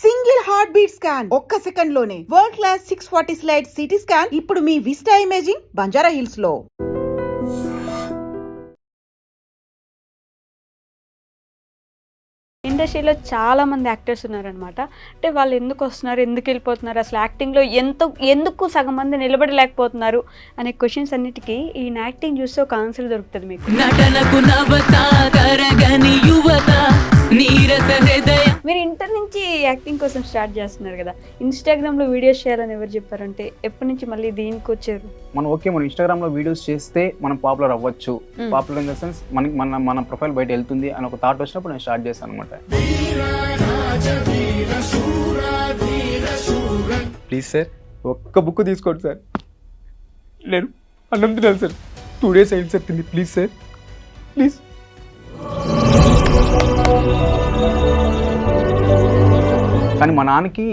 Single heart beat scan ఒక్క second లోనే world class 640 slide CT scan ఇప్పుడు మీ vista imaging Banjara hills లో. ఇండస్ట్రీలో చాలామంది యాక్టర్స్ ఉన్నారనమాట. అంటే వాళ్ళు ఎందుకు వస్తున్నారు, ఎందుకు వెళ్ళిపోతున్నారు, అసలు యాక్టింగ్లో ఎందుకు సగం మంది నిలబడలేకపోతున్నారు అనే క్వశ్చన్స్ అన్నిటికీ ఈ యాక్టింగ్ చూస్తే ఒక ఆన్సర్ దొరుకుతుంది మీకు. మీరు ఇంటర్ నుంచి యాక్టింగ్ కోసం స్టార్ట్ చేస్తున్నారు కదా, ఇన్స్టాగ్రామ్లో వీడియోస్ చేయాలని ఎవరు చెప్పారంటే ఎప్పటి నుంచి మళ్ళీ దీనికి వచ్చారు? మనం ఇన్స్టాగ్రామ్లో వీడియోస్ చేస్తే మనం పాపులర్ అవ్వచ్చు, పాపులర్ ఇన్ ద సెన్స్ మన ప్రొఫైల్ బయట వెళ్తుంది అని ఒక థాట్ వచ్చినప్పుడు నేను స్టార్ట్ చేశాను అనమాట. ప్లీజ్ సార్ ఒక్క బుక్ తీసుకోండి సార్, నేను అన్నం తినాలి సార్, 2 days అయింది సార్ తింది, ప్లీజ్ సార్ ప్లీజ్. కానీ మా నాన్నకి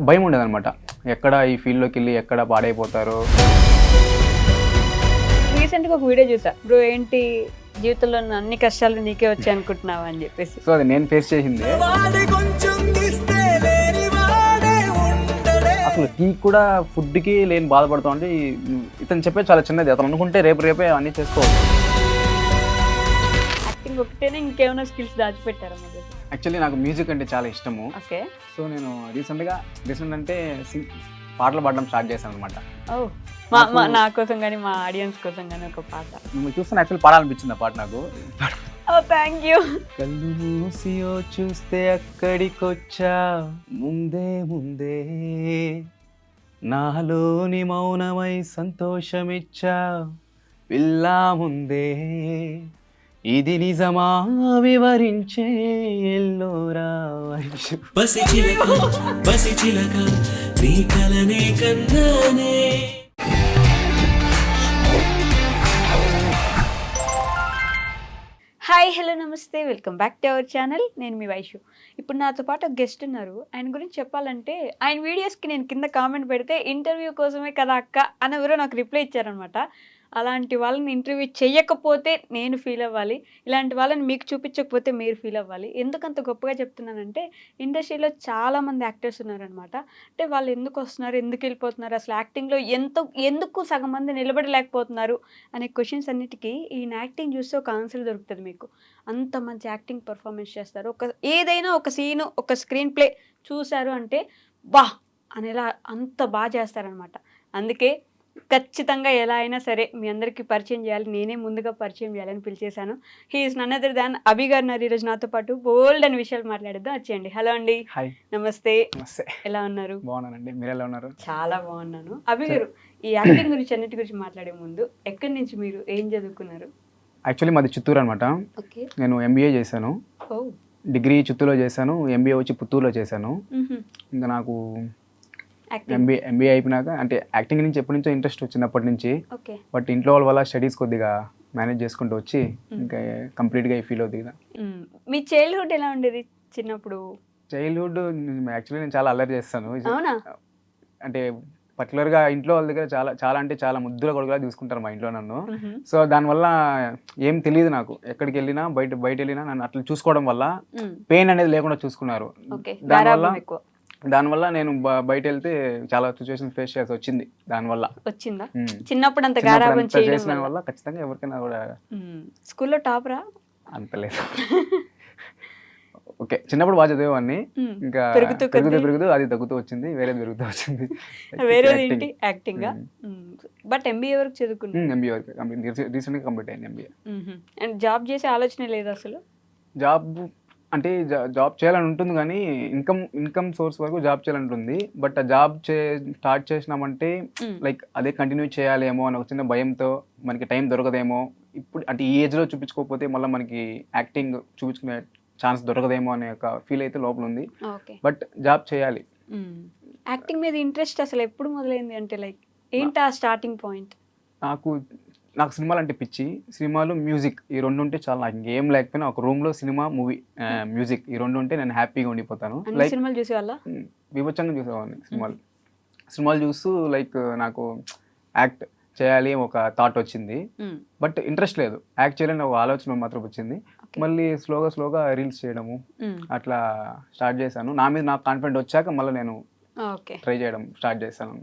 భయం ఉండేది అనమాట, ఎక్కడ ఈ ఫీల్డ్లోకి వెళ్ళి ఎక్కడ పాడైపోతారో. రీసెంట్గా ఒక వీడియో చూసా, బ్రో ఏంటి జీవితంలో ఉన్న అన్ని కష్టాలు నీకే వచ్చాయి అనుకుంటున్నావా అని చెప్పేసి. సో అది నేను ఫేస్ చేసింది. అసలు టీ కూడా ఫుడ్కి లేని బాధపడతాం అంటే ఇతను చెప్పే చాలా చిన్నది, అతను అనుకుంటే రేపే అన్నీ చేసుకోవచ్చు. యాక్టింగ్ ఒకటేనే ఇంకేమైనా స్కిల్స్ దాచిపెట్టారా? యాక్చువల్లీ నాకు మ్యూజిక్ అంటే చాలా ఇష్టము. ఓకే. సో నేను రీసెంట్ అంటే పాటలు పాడడం స్టార్ట్ చేశాను అనమాట. నా కోసం కానీ మా ఆడియన్స్ కోసం కానీ ఒక పాట మిమ్మల్ని చూస్తే యాక్చువల్లీ పాడాలనిపించింది ఆ పాట నాకు. Thank you. కళ్ళు మూసియో చూస్తే అక్కడికొచ్చా, ముందే నాలోని మౌనమై సంతోషమిచ్చా, పిల్లా ముందే ఇది నిజమా వివరించే ఎల్లోరా బసి చిలక నీ కలనే కన్నానే. హాయ్, హలో, నమస్తే, welcome back to our channel. నేను మీ వైషు. ఇప్పుడు నాతో పాటు ఒక గెస్ట్ ఉన్నారు. ఆయన గురించి చెప్పాలంటే ఆయన వీడియోస్కి నేను కింద కామెంట్ పెడితే ఇంటర్వ్యూ కోసమే కదా అక్క అని ఎవరో నాకు రిప్లై ఇచ్చారనమాట. అలాంటి వాళ్ళని ఇంటర్వ్యూ చేయకపోతే నేను ఫీల్ అవ్వాలి, ఇలాంటి వాళ్ళని మీకు చూపించకపోతే మీరు ఫీల్ అవ్వాలి. ఎందుకంత గొప్పగా చెప్తున్నానంటే ఇండస్ట్రీలో చాలామంది యాక్టర్స్ ఉన్నారనమాట. అంటే వాళ్ళు ఎందుకు వస్తున్నారు, ఎందుకు వెళ్ళిపోతున్నారు, అసలు యాక్టింగ్లో ఎందుకు సగం మంది నిలబడలేకపోతున్నారు అనే క్వశ్చన్స్ అన్నిటికీ ఈ యాక్టింగ్ చూస్తే ఒక ఆన్సర్ దొరుకుతుంది మీకు. అంత మంచి యాక్టింగ్ పర్ఫార్మెన్స్ చేస్తారు. ఏదైనా ఒక సీను, ఒక స్క్రీన్ ప్లే చూశారు అంటే బా అనేలా అంత బాగా చేస్తారనమాట. అందుకే ఖచ్చితంగా ఎలా అయినా సరే మీ అందరికీ పరిచయం చేయాలి, నేనే ముందుగా పరిచయం చేయాలని పిలిచేశాను. హీఈస్ నన్ అదర్ దాన్ అభి గారు ఉన్నారు ఈరోజు నాతో పాటు. బోల్డ్ అని విషయాలు మాట్లాడేద్దాం, వచ్చేయండి. హలో అండి. హాయ్. నమస్తే. ఎలా ఉన్నారు? బాగున్నానండి, మీరు ఎలా ఉన్నారు? చాలా బాగున్నాను. అభి గారు, ఈ యాక్టింగ్ గురించి అన్నిటి గురించి మాట్లాడే ముందు ఎక్కడి నుంచి మీరు ఏం చదువుకున్నారు? యాక్చువల్లీ మాది చిత్తూరు అనమాట. నేను ఎంబీఏ చేశాను. డిగ్రీ చిత్తూరులో చేశాను, ఎంబీఏ వచ్చి పుత్తూరులో చేశాను. ఇంకా నాకు ఎంబీఏ అయిపోయినాక అంటే యాక్టింగ్ నుంచి ఎప్పటి నుంచో ఇంట్రెస్ట్ వచ్చినప్పటి నుంచి, బట్ ఇంట్లో వాళ్ళ వల్ల స్టడీస్ కొద్దిగా మేనేజ్ చేసుకుంటూ వచ్చి ఇంకా కంప్లీట్గా ఈ ఫీల్ అవుతుంది. మీ చైల్డ్హుడ్ ఎలా ఉండేది చిన్నప్పుడు? చైల్డ్హుడ్ యాక్చువల్లీ నేను చాలా అల్లరి చేస్తాను. అంటే పర్టికులర్గా ఇంట్లో వాళ్ళ దగ్గర చాలా ముద్దుల కొడుకులా చూసుకుంటారు మా ఇంట్లో నన్ను. సో దానివల్ల ఏం తెలియదు నాకు, ఎక్కడికి వెళ్ళినా బయట వెళ్ళినా నన్ను అట్లా చూసుకోవడం వల్ల పెయిన్ అనేది లేకుండా చూసుకున్నారు. దానివల్ల నేను బయట వెళ్తే చాలా సిచ్యువేషన్ ఫేస్ చేయాల్సి వచ్చింది. దానివల్ల వచ్చిందా చిన్నప్పుడు అంత గారాబం చేసిన వల్ల ఖచ్చితంగా ఎవరికైనా కూడా. స్కూల్లో టాపరా? అంత లేదు. ఓకే, చిన్నప్పుడు బాగా చదివేవాడిని, ఇంకా పెరుగుతూ అది తగ్గుతూ వచ్చింది, వేరేది పెరుగుతూ వచ్చింది. వేరేది యాక్టింగ్. బట్ ఎంబీఏ వరకు చదువుకున్నాను. ఎంబీఏ వరకు రీసెంట్గా కంప్లీట్ అయింది ఎంబీఏ. అండ్ జాబ్ చేసే ఆలోచన లేదు అసలు? జాబ్ చేయాలని ఉంటుంది కానీ ఇన్కమ్ సోర్స్ వరకు జాబ్ చేయాలని ఉంటుంది. బట్ ఆ జాబ్ స్టార్ట్ చేసినామంటే లైక్ అదే కంటిన్యూ చేయాలేమో అని ఒక చిన్న భయంతో, మనకి టైం దొరకదేమో ఇప్పుడు అంటే ఈ ఏజ్లో చూపించుకోకపోతే మళ్ళీ మనకి యాక్టింగ్ చూపించుకునే ఛాన్స్ దొరకదేమో అనే ఒక ఫీల్ అయితే లోపల ఉంది. బట్ జాబ్ చేయాలి. యాక్టింగ్ మీద ఇంట్రెస్ట్ అసలు ఎప్పుడు మొదలైంది అంటే లైక్ ఏంటి ఆ స్టార్టింగ్ పాయింట్? నాకు సినిమాలు అంటే పిచ్చి. సినిమాలు, మ్యూజిక్ ఈ రెండు ఉంటే చాలా, నాకు ఇంకేం లేకపోయినా ఒక రూమ్లో సినిమా, మూవీ, మ్యూజిక్ ఈ రెండు ఉంటే నేను హ్యాపీగా ఉండిపోతాను. లైక్ సినిమాలు చూసేవాళ్ళ విభత్సంగా చూసేవాడిని. సినిమాలు చూస్తూ లైక్ నాకు యాక్ట్ చేయాలి ఒక థాట్ వచ్చింది, బట్ ఇంట్రెస్ట్ లేదు. యాక్ట్ చేయాలని ఒక ఆలోచన మాత్రం వచ్చింది. ఓకే. మళ్ళీ స్లోగా రీల్స్ చేయడము అట్లా స్టార్ట్ చేశాను. నా మీద నాకు కాన్ఫిడెంట్ వచ్చాక మళ్ళీ నేను ఓకే. ట్రై చేయడం స్టార్ట్ చేశాను.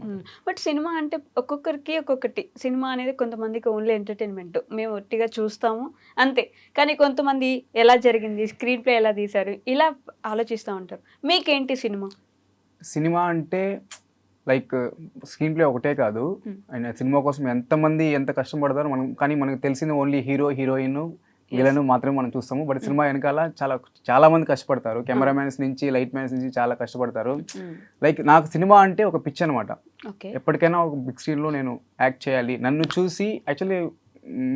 బట్ సినిమా అంటే ఒక్కొక్కరికి ఒక్కొక్కటి. సినిమా అనేది కొంతమందికి ఓన్లీ ఎంటర్టైన్మెంట్. మేము ఒట్టిగా చూస్తాము అంతే. కానీ కొంతమంది ఎలా జరిగింది, స్క్రీన్ ప్లే ఎలా తీశారు, ఇలా ఆలోచిస్తూ ఉంటారు. మీకేంటి సినిమా? సినిమా అంటే లైక్ స్క్రీన్ ప్లే ఒకటే కాదు, అండ్ సినిమా కోసం ఎంతమంది ఎంత కష్టపడతారో మనం, కానీ మనకు తెలిసింది ఓన్లీ హీరో హీరోయిన్ వీళ్ళను మాత్రమే మనం చూస్తాము. బట్ సినిమా వెనకాల చాలా మంది కష్టపడతారు. కెమెరామెన్స్ నుంచి లైట్ మ్యాన్స్ నుంచి చాలా కష్టపడతారు. లైక్ నాకు సినిమా అంటే ఒక పిచ్ అనమాట. ఎప్పటికైనా ఒక బిగ్ స్క్రీన్లో నేను యాక్ట్ చేయాలి. నన్ను చూసి యాక్చువల్లీ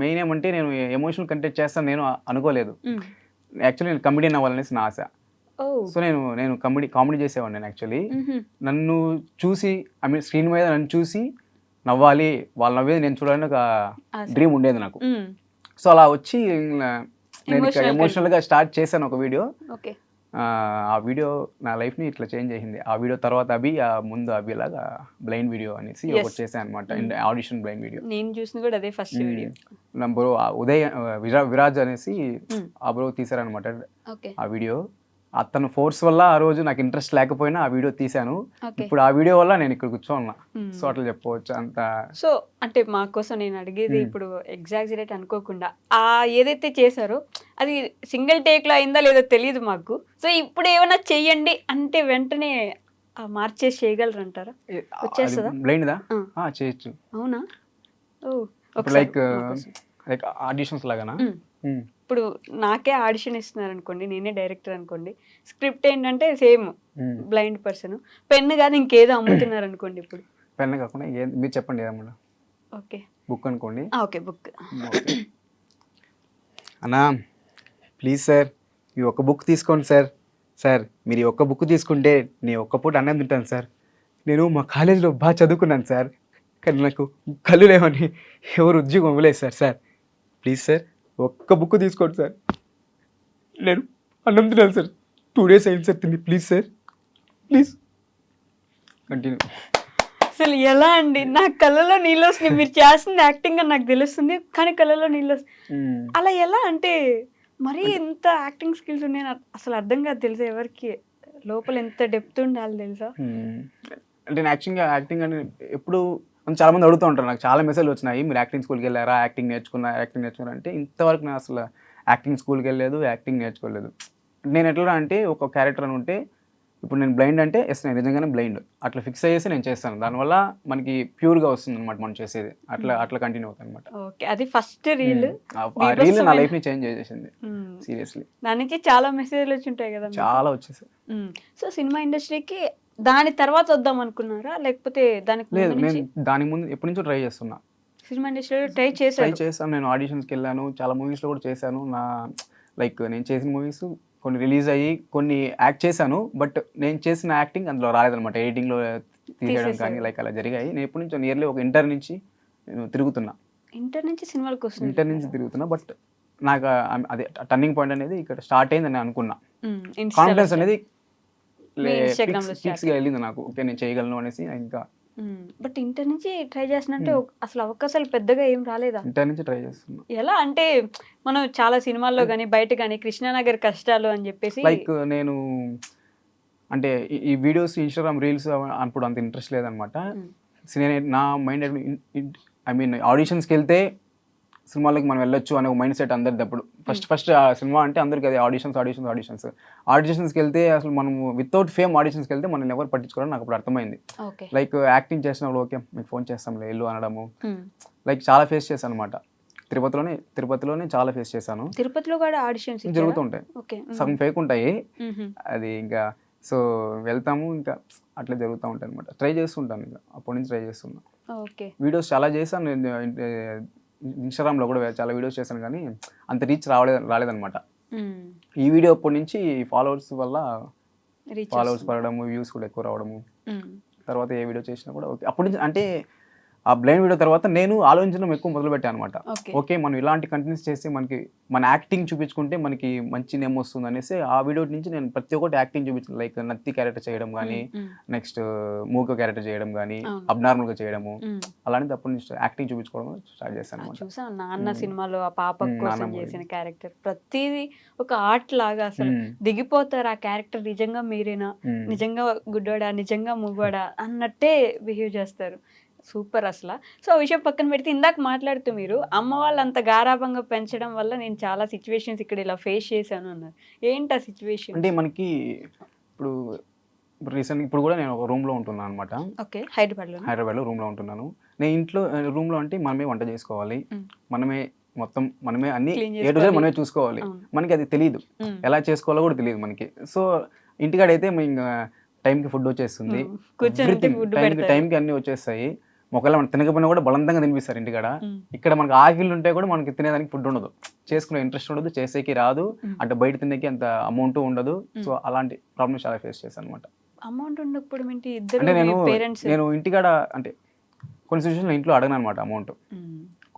మెయిన్ ఏమంటే నేను ఎమోషనల్ కంటెంట్ చేస్తాను నేను అనుకోలేదు. యాక్చువల్లీ నేను కమెడియన్ అవ్వాలనేసి నా ఆశ. సో నేను కామెడీ చేసేవాడిని. నేను యాక్చువల్లీ నన్ను చూసి ఐ మీన్ స్క్రీన్ మీద నన్ను చూసి నవ్వాలి, వాళ్ళు నవ్వేది నేను చూడాలని ఒక డ్రీమ్ ఉండేది నాకు. సో అలా వచ్చి నేను ఎమోషనల్గా స్టార్ట్ చేశాను ఒక వీడియో. ఆ వీడియో నా లైఫ్ని ఇట్లా చేంజ్ చేసింది. ఆ వీడియో తర్వాత ముందు అభి లాగా బ్లైండ్ వీడియో అనేసి ఒకటి చేశాను అనమాట. ఆడిషన్ బ్లైండ్ వీడియో నేను చూసింది కూడా అదే ఫస్ట్ వీడియో. నా బ్రో ఉదయ్ విరాజ్ అనేసి ఆ బ్రో తీశారనమాట ఆ వీడియో. అతను ఫోర్స్ వల్ల ఆ రోజు నాకు ఇంట్రెస్ట్ లేకపోయినా ఆ వీడియో తీశాను. ఇప్పుడు ఆ వీడియో వల్ల నేను ఇక్కడ కూర్చోన్నా. సో అట్లా చెప్పవచ్చు అంత. సో అంటే మా కోసం నేను అడిగేది ఇప్పుడు ఎగ్జాజరేట్ అనుకోకుండా ఆ ఏదైతే చేశారో అది సింగిల్ టేక్ లో అయిందా లేదో తెలియదు మాకు. సో ఇప్పుడు ఏమైనా చెయ్యండి అంటే వెంటనే మార్చేసి చేయగలరంటారా? వచ్చేస్తుందా? బ్లైండ్ దా చేయొచ్చు. అవునా? లైక్ ఆడిషన్స్ లాగానా? ఇప్పుడు నాకే ఆడిషన్ ఇస్తున్నారు అనుకోండి, నేనే డైరెక్టర్ అనుకోండి, స్క్రిప్ట్ ఏంటంటే సేమ్ బ్లైండ్ పర్సన్, పెన్ కాదు ఇంకేదో అమ్ముతున్నారు అనుకోండి. ఇప్పుడు పెన్ కాకుండా మీరు చెప్పండి ఏదమ్మా. ఓకే, బుక్ అనుకోండి. Okay, book. అన్నా ప్లీజ్ సార్ ఈ ఒక్క బుక్ తీసుకోండి సార్. సార్ మీరు ఈ ఒక్క బుక్ తీసుకుంటే నేను ఒక్క పూట అన్నం తింటాను సార్. నేను మా కాలేజీలో బాగా చదువుకున్నాను సార్, కానీ నాకు కళ్ళు లేవని ఎవరు ఉద్యోగం ఇవ్వలేదు సార్. సార్ ప్లీజ్ సార్ ఒక్క బుక్ తీసుకోండి సార్, నేను అన్నం తినాలి సార్. 2 days అయింది సార్ తిని. Please sir please continue. అసలు ఎలా అండి, నా కళ్ళలో నీళ్ళు వస్తున్నాయి. మీరు చేస్తుంది యాక్టింగ్ అని నాకు తెలుస్తుంది, కానీ కళ్ళలో నీళ్ళు వస్తున్నాయి. అలా ఎలా అంటే మరీ ఎంత యాక్టింగ్ స్కిల్స్ ఉన్నాయి అసలు అర్థం కాదు తెలుసా ఎవరికి. లోపల ఎంత డెప్త్ ఉండాలి తెలుసా. అంటే నేను యాక్టింగ్ అంటే ఎప్పుడు చాలా మంది అడుగుతూ ఉంటారు. నాకు చాలా మెసేజ్లు వచ్చినాయి, మీరు యాక్టింగ్ స్కూల్కి వెళ్ళారా, యాక్టింగ్ నేర్చుకున్నారా అంటే ఇంతవరకు నేను అసలు యాక్టింగ్ స్కూల్కి వెళ్ళలేదు, యాక్టింగ్ నేర్చుకోలేదు. నేను ఎట్లా అంటే ఒక క్యారెక్టర్ అని ఉంటే, ఇప్పుడు నేను బ్లైండ్ అంటే నేను నిజంగానే బ్లైండ్ అట్లా ఫిక్స్ అయ్యేసి నేను చేస్తాను. దానివల్ల మనకి ప్యూర్గా వస్తుంది అనమాట మనం చేసేది. అట్లా కంటిన్యూ అవుతుంది అనమాట. ఓకే, అది ఫస్ట్ రీల్. ఆ రీల్ నా లైఫ్ని చేంజ్ చేసేసింది సీరియస్లీ. దాని నుంచి చాలా మెసేజ్లు వచ్చి ఉంటాయి కదా. చాలా వచ్చేసాయి. సో సినిమా ఇండస్ట్రీకి దాని తర్వాత వద్దాం అనుకున్నారా, లేకపోతే దానికి లేదు? నేను దానికి ముందు ఎప్పటి నుంచో ట్రై చేస్తున్నా. సినిమా ఇండస్ట్రీలో ట్రై చేశాను. నేను ఆడిషన్స్కి వెళ్ళాను, చాలా మూవీస్లో కూడా చేశాను. నేను చేసిన మూవీస్ కొన్ని రిలీజ్ అయ్యి కొన్ని యాక్ట్ చేశాను. బట్ నేను చేసిన యాక్టింగ్ అందులో రాలేదనమాట. ఎడిటింగ్లో తీసేయడం కానీ అలా జరిగాయి. నేను ఎప్పటి నుంచో నియర్లీ ఒక ఇంటర్ నుంచి నేను తిరుగుతున్నా. ఇంటర్ నుంచి సినిమాలకు వస్తుంది. ఇంటర్ నుంచి తిరుగుతున్నా. బట్ నాకు అదే టర్నింగ్ పాయింట్ అనేది ఇక్కడ స్టార్ట్ అయింది అని అనుకున్నా. కాన్ఫిడెన్స్ అనేది వెళ్ళింది నాకు. ఓకే నేను చేయగలను అనేసి. ఇంకా బట్ ఇంటర్ నుంచి ట్రై చేస్తున్నంటే అసలు అవకాశాలు పెద్దగా ఏం రాలేదా? ఇంటర్ నుంచి ట్రై చేస్తున్నా. ఎలా అంటే మనం చాలా సినిమాల్లో కానీ బయట కానీ కృష్ణానగర్ కష్టాలు అని చెప్పేసి లైక్ నేను అంటే ఈ వీడియోస్ ఇన్స్టాగ్రామ్ రీల్స్ అప్పుడు అంత ఇంట్రెస్ట్ లేదనమాట. నా మైండ్ ఐ మీన్ ఆడిషన్స్కి వెళ్తే సినిమాలకు మనం వెళ్ళొచ్చు అనే ఒక మైండ్ సెట్ అందరిది. అప్పుడు ఫస్ట్ ఆ సినిమా అంటే అందరికి అది ఆడిషన్స్కి వెళ్తే అసలు మనం వితౌట్ ఫేమ్ ఆడిషన్స్కి వెళ్తే మనం ఎవరు పట్టించుకోవాలని నాకు అప్పుడు అర్థమైంది. లైక్ యాక్టింగ్ చేసినప్పుడు ఓకే మీకు ఫోన్ చేస్తాంలే వెళ్ళు అనడము, లైక్ చాలా ఫేస్ చేశాను అనమాట. తిరుపతిలోనే చాలా ఫేస్ చేశాను. తిరుపతిలో కూడా ఆడిషన్స్ జరుగుతుంటాయి, సగం ఫేక్ ఉంటాయి. అది ఇంకా సో వెళ్తాము, ఇంకా అట్లా జరుగుతూ ఉంటాయి అనమాట. ట్రై చేస్తుంటాను, ఇంకా అప్పటి నుంచి ట్రై చేస్తున్నా. వీడియోస్ చాలా చేశాను. ఇన్స్టాగ్రామ్లో కూడా చాలా వీడియోస్ చేశాను, కానీ అంత రీచ్ రాలేదనమాట. ఈ వీడియో అప్పటి నుంచి ఫాలోవర్స్ వల్ల పడడము, వ్యూస్ కూడా ఎక్కువ రావడము. తర్వాత ఏ వీడియో చేసినా కూడా ఓకే. అప్పటి నుంచి అంటే ఆ బ్లైండ్ వీడియో తర్వాత నేను ఆలోచించడం ఎక్కువ మొదలుపెట్టాను అనమాట. ఓకే. ఓకే, మనం ఇలాంటి కంటెంట్స్ చేసి మనకి మన యాక్టింగ్ చూపించుకుంటే మనకి మంచి నేమ్ వస్తుంది అనేసి ఆ వీడియో నుంచి నేను ప్రతి ఒక్కటి యాక్టింగ్ చూపించాను. లైక్ నత్తి క్యారెక్టర్ చేయడం కానీ, నెక్స్ట్ మూగ క్యారెక్టర్ చేయడం కానీ, అవును. అబ్నార్మల్గా చేయడము, అలాంటిది అప్పటి నుంచి యాక్టింగ్ చూపించుకోవడం స్టార్ట్ చేశాను అనమాట. చూసాం నాన్న సినిమాలో ఆ పాప కోసం నాన్న చేసిన movie. క్యారెక్టర్ ప్రతిదీ ఒక ఆర్ట్ లాగా అసలు దిగిపోతారు. ఆ క్యారెక్టర్ నిజంగా మీరేనా, నిజంగా గుడ్డోడా, నిజంగా మూగోడా అన్నట్టే బిహేవ్ చేస్తారు. సూపర్ అసలు. సో ఆ విషయం పక్కన పెడితే ఇందాక మాట్లాడుతూ మీరు అమ్మ వాళ్ళు అంత గారాబంగా పెంచడం వల్ల నేను చాలా సిచ్యువేషన్స్ ఇక్కడ ఇలా ఫేస్ చేశాను అన్నారు. ఏంటి ఆ సిచ్యువేషన్? అంటే మనకి ఇప్పుడు రీసెంట్ ఇప్పుడు కూడా నేను ఒక రూమ్లో ఉంటున్నాను అనమాట. ఓకే. హైదరాబాద్లో. హైదరాబాద్లో రూమ్లో ఉంటున్నాను. నేను ఇంట్లో రూమ్లో అంటే మనమే వంట చేసుకోవాలి, మనమే మొత్తం మనమే అన్ని Clean ఏ టు జెడ్ మనమే చూసుకోవాలి. అవును. మనకి అది తెలియదు, ఎలా చేసుకోవాలో కూడా తెలియదు మనకి. సో ఇంటికాడైతే ఇంకా టైంకి ఫుడ్ వచ్చేస్తుంది, కూర్చొని ఫుడ్ పెడతారు. టైంకి అన్నీ వచ్చేస్తాయి. ఒకవేళ మనం తినకపోయినా కూడా బలవంతంగా తినిపిస్తారు ఇంటికాడ. ఇక్కడ మనకి ఆకలి ఉంటే కూడా మనకి తినేదానికి ఫుడ్ ఉండదు, చేసుకునే ఇంట్రెస్ట్ ఉండదు, చేసేకి రాదు, అంటే బయట తినేకి అంత అమౌంట్ ఉండదు. సో అలాంటి ప్రాబ్లమ్స్ చాలా ఫేస్ చేశాను అనమాట. అమౌంట్ ఉండకపోవడం ఏంటి? అంటే ఇద్దరు పేరెంట్స్. నేను ఇంటికాడ అంటే కొన్ని సిచ్యువేషన్లో ఇంట్లో అడగను అనమాట అమౌంట్.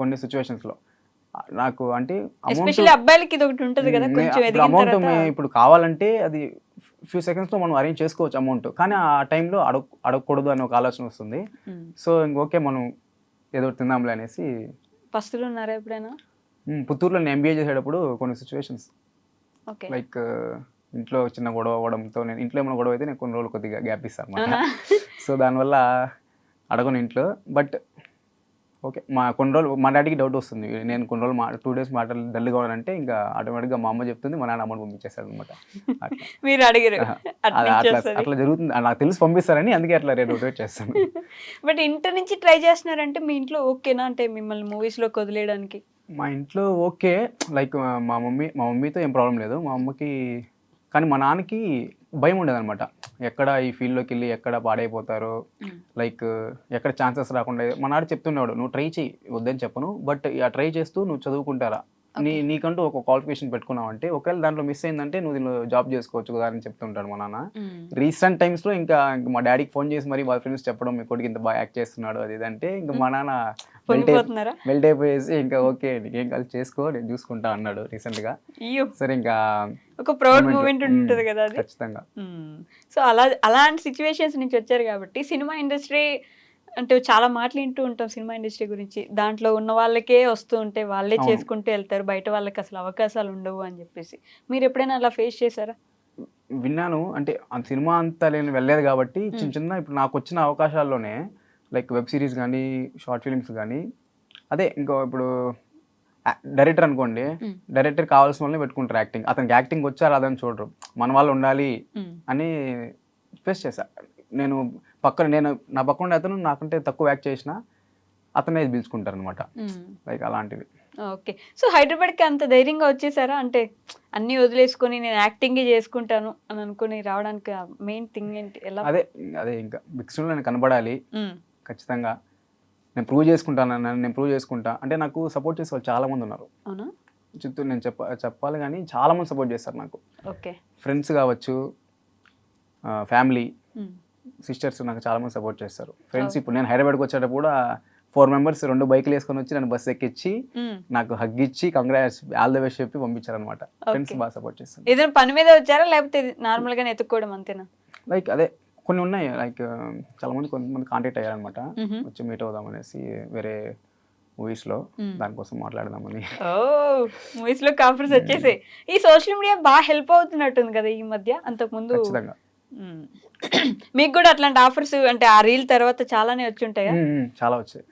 కొన్ని సిచ్యువేషన్స్లో నాకు అంటే ఎస్పెషల్లీ అబ్బాయిలకి ఇది ఒకటి ఉంటుంది కదా, కొంచెం ఎదిగిన అమౌంట్ తర్వాత. ఇప్పుడు కావాలంటే అది ఫ్యూ సెకండ్స్లో మనం అరేంజ్ చేసుకోవచ్చు అమౌంట్, కానీ ఆ టైంలో అడగకూడదు అని ఒక ఆలోచన వస్తుంది. సో ఓకే మనం ఏదో తిందాంలే అనేసి. పస్తులు ఉన్నారా ఎప్పుడైనా? పుత్తూరులో నేను ఎంబీఏ చేసేటప్పుడు కొన్ని సిచ్యువేషన్స్ ఓకే. లైక్ ఇంట్లో చిన్న గొడవ అవ్వడంతో, నేను ఇంట్లో ఏమైనా గొడవ అయితే నేను కొన్ని రోజులు కొద్దిగా గ్యాప్ ఇస్తాను అనమాట. సో దానివల్ల అడగను ఇంట్లో. బట్ ఓకే, కొన్ని రోజులు మా డాడీకి డౌట్ వస్తుంది, నేను కొన్ని రోజులు 2 days మాటలు డల్గా ఉన్నానంటే ఇంకా ఆటోమేటిక్గా మా అమ్మ చెప్తుంది, మా నాన్న అమౌంట్ పంపించేస్తాడు అనమాట. మీరు అడిగారు అట్లా జరుగుతుంది, నాకు తెలిసి పంపిస్తారని అందుకే అట్లా రేట్ చేస్తాను. బట్ ఇంటర్ నుంచి ట్రై చేస్తున్నారంటే మీ ఇంట్లో ఓకేనా, అంటే మిమ్మల్ని మూవీస్ లో వదిలేయడానికి? మా ఇంట్లో ఓకే, లైక్ మా మమ్మీతో ఏం ప్రాబ్లం లేదు, మా అమ్మకి. కానీ మా నాన్నకి భయం ఉండేది అనమాట, ఎక్కడ ఈ ఫీల్డ్లోకి వెళ్ళి ఎక్కడ పాడైపోతారో, లైక్ ఎక్కడ ఛాన్సెస్ రాకుండా. మా నాన్న చెప్తుండేవాడు, నువ్వు ట్రై చేయి, వద్దని చెప్పను, బట్ ఆ ట్రై చేస్తూ నువ్వు చదువుకుంటారా, నీకంటూ ఒక క్వాలిఫికేషన్ పెట్టుకున్నావు అంటే ఒకవేళ దాంట్లో మిస్ అయిందంటే నువ్వు దీనిలో జాబ్ చేసుకోవచ్చు కదా అని చెప్తుంటాడు మా నాన్న. రీసెంట్ టైమ్స్లో ఇంకా మా డాడీకి ఫోన్ చేసి మరి వాళ్ళ ఫ్రెండ్స్ చెప్పడం, మీ కొడుకు ఇంత బాగా యాక్ట్ చేస్తున్నాడు అది ఇదంటే ఇంకా మా నాన్న మెల్ట్ అయిపోయేసి ఇంకా ఓకే నీకేం కలిసి చేసుకో నేను చూసుకుంటా అన్నాడు రీసెంట్గా. సరే ఇంకా ఒక ప్రౌడ్ మూమెంట్ ఉంటుంది కదా అది. ఖచ్చితంగా. సో అలాంటి సిచ్యువేషన్స్ నుంచి వచ్చారు కాబట్టి సినిమా ఇండస్ట్రీ అంటే చాలా మాటలు వింటూ ఉంటాం సినిమా ఇండస్ట్రీ గురించి, దాంట్లో ఉన్న వాళ్ళకే వస్తూ ఉంటే వాళ్ళే చేసుకుంటూ వెళ్తారు, బయట వాళ్ళకి అసలు అవకాశాలు ఉండవు అని చెప్పేసి. మీరు ఎప్పుడైనా అలా ఫేస్ చేశారా? విన్నాను, అంటే ఆ సినిమా అంతా నేను వెళ్ళలేదు కాబట్టి చిన్న చిన్న ఇప్పుడు నాకు వచ్చిన అవకాశాల్లోనే లైక్ వెబ్ సిరీస్ కానీ, షార్ట్ ఫిలిమ్స్ కానీ, అదే ఇంకో ఇప్పుడు డైరెక్టర్ అనుకోండి, డైరెక్టర్ కావాల్సిన వాళ్ళని పెట్టుకుంటారు యాక్టింగ్, అతనికి యాక్టింగ్ వచ్చా రాదని చూడరు, మన వాళ్ళు ఉండాలి అని ఫేస్ చేశా నేను. నా పక్కన అతను నాకంటే తక్కువ యాక్ట్ చేసినా అతనే పిలుచుకుంటారు అనమాట, లైక్ అలాంటివి. ఓకే. సో హైదరాబాద్కి అంత ధైర్యంగా వచ్చేసారా, అంటే అన్ని వదిలేసుకొని నేను యాక్టింగ్ చేసుకుంటాను అని అనుకుని రావడానికి మెయిన్ థింగ్ ఏంటి? ఎలా? అదే ఇంకా బిగ్ స్క్రీన్లో నేను కనబడాలి, ఖచ్చితంగా నేను ప్రూవ్ చేసుకుంటా అంటే నాకు సపోర్ట్ చేసే వాళ్ళు చాలా మంది ఉన్నారు. అవునా? చిత్తూరు నేను చెప్పాలి కానీ చాలా మంది సపోర్ట్ చేస్తారు నాకు. ఓకే. ఫ్రెండ్స్ కావచ్చు, ఫ్యామిలీ, సిస్టర్స్ నాకు చాలా మంది సపోర్ట్ చేస్తారు. ఫ్రెండ్స్ ఇప్పుడు నేను హైదరాబాద్కి వచ్చేటప్పుడు కూడా 4 members 2 బైకులు వేసుకొని వచ్చి నన్ను బస్సు ఎక్కించి నాకు హగ్ ఇచ్చి కంగ్రాట్స్ ఆల్ ద బెస్ట్ చెప్పి పంపించారు అనమాట. ఫ్రెండ్స్ బాగా సపోర్ట్ చేస్తారు. ఏదైనా పని మీద వచ్చారా లేకపోతే నార్మల్ గానే ఎత్తుక్కోవడం అంతేనా? లైక్ అదే కొన్ని ఉన్నాయి, లైక్ చాలా మంది కొంతమంది కాంటాక్ట్ అయ్యారనమాట, వచ్చి మీట్ అవుదాం అనేసి వేరే మూవీస్ లో, దానికోసం మాట్లాడదామని. మూవీస్ లో కాన్ఫరెన్స్ వచ్చేసాయి. ఈ సోషల్ మీడియా బాగా హెల్ప్ అవుతున్నట్టుంది కదా ఈ మధ్య, అంతకు ముందు ఖచ్చితంగా. మీకు కూడా అట్లాంటి ఆఫర్స్ అంటే ఆ రీల్ తర్వాత చాలానే వచ్చి ఉంటాయా? చాలా వచ్చాయి.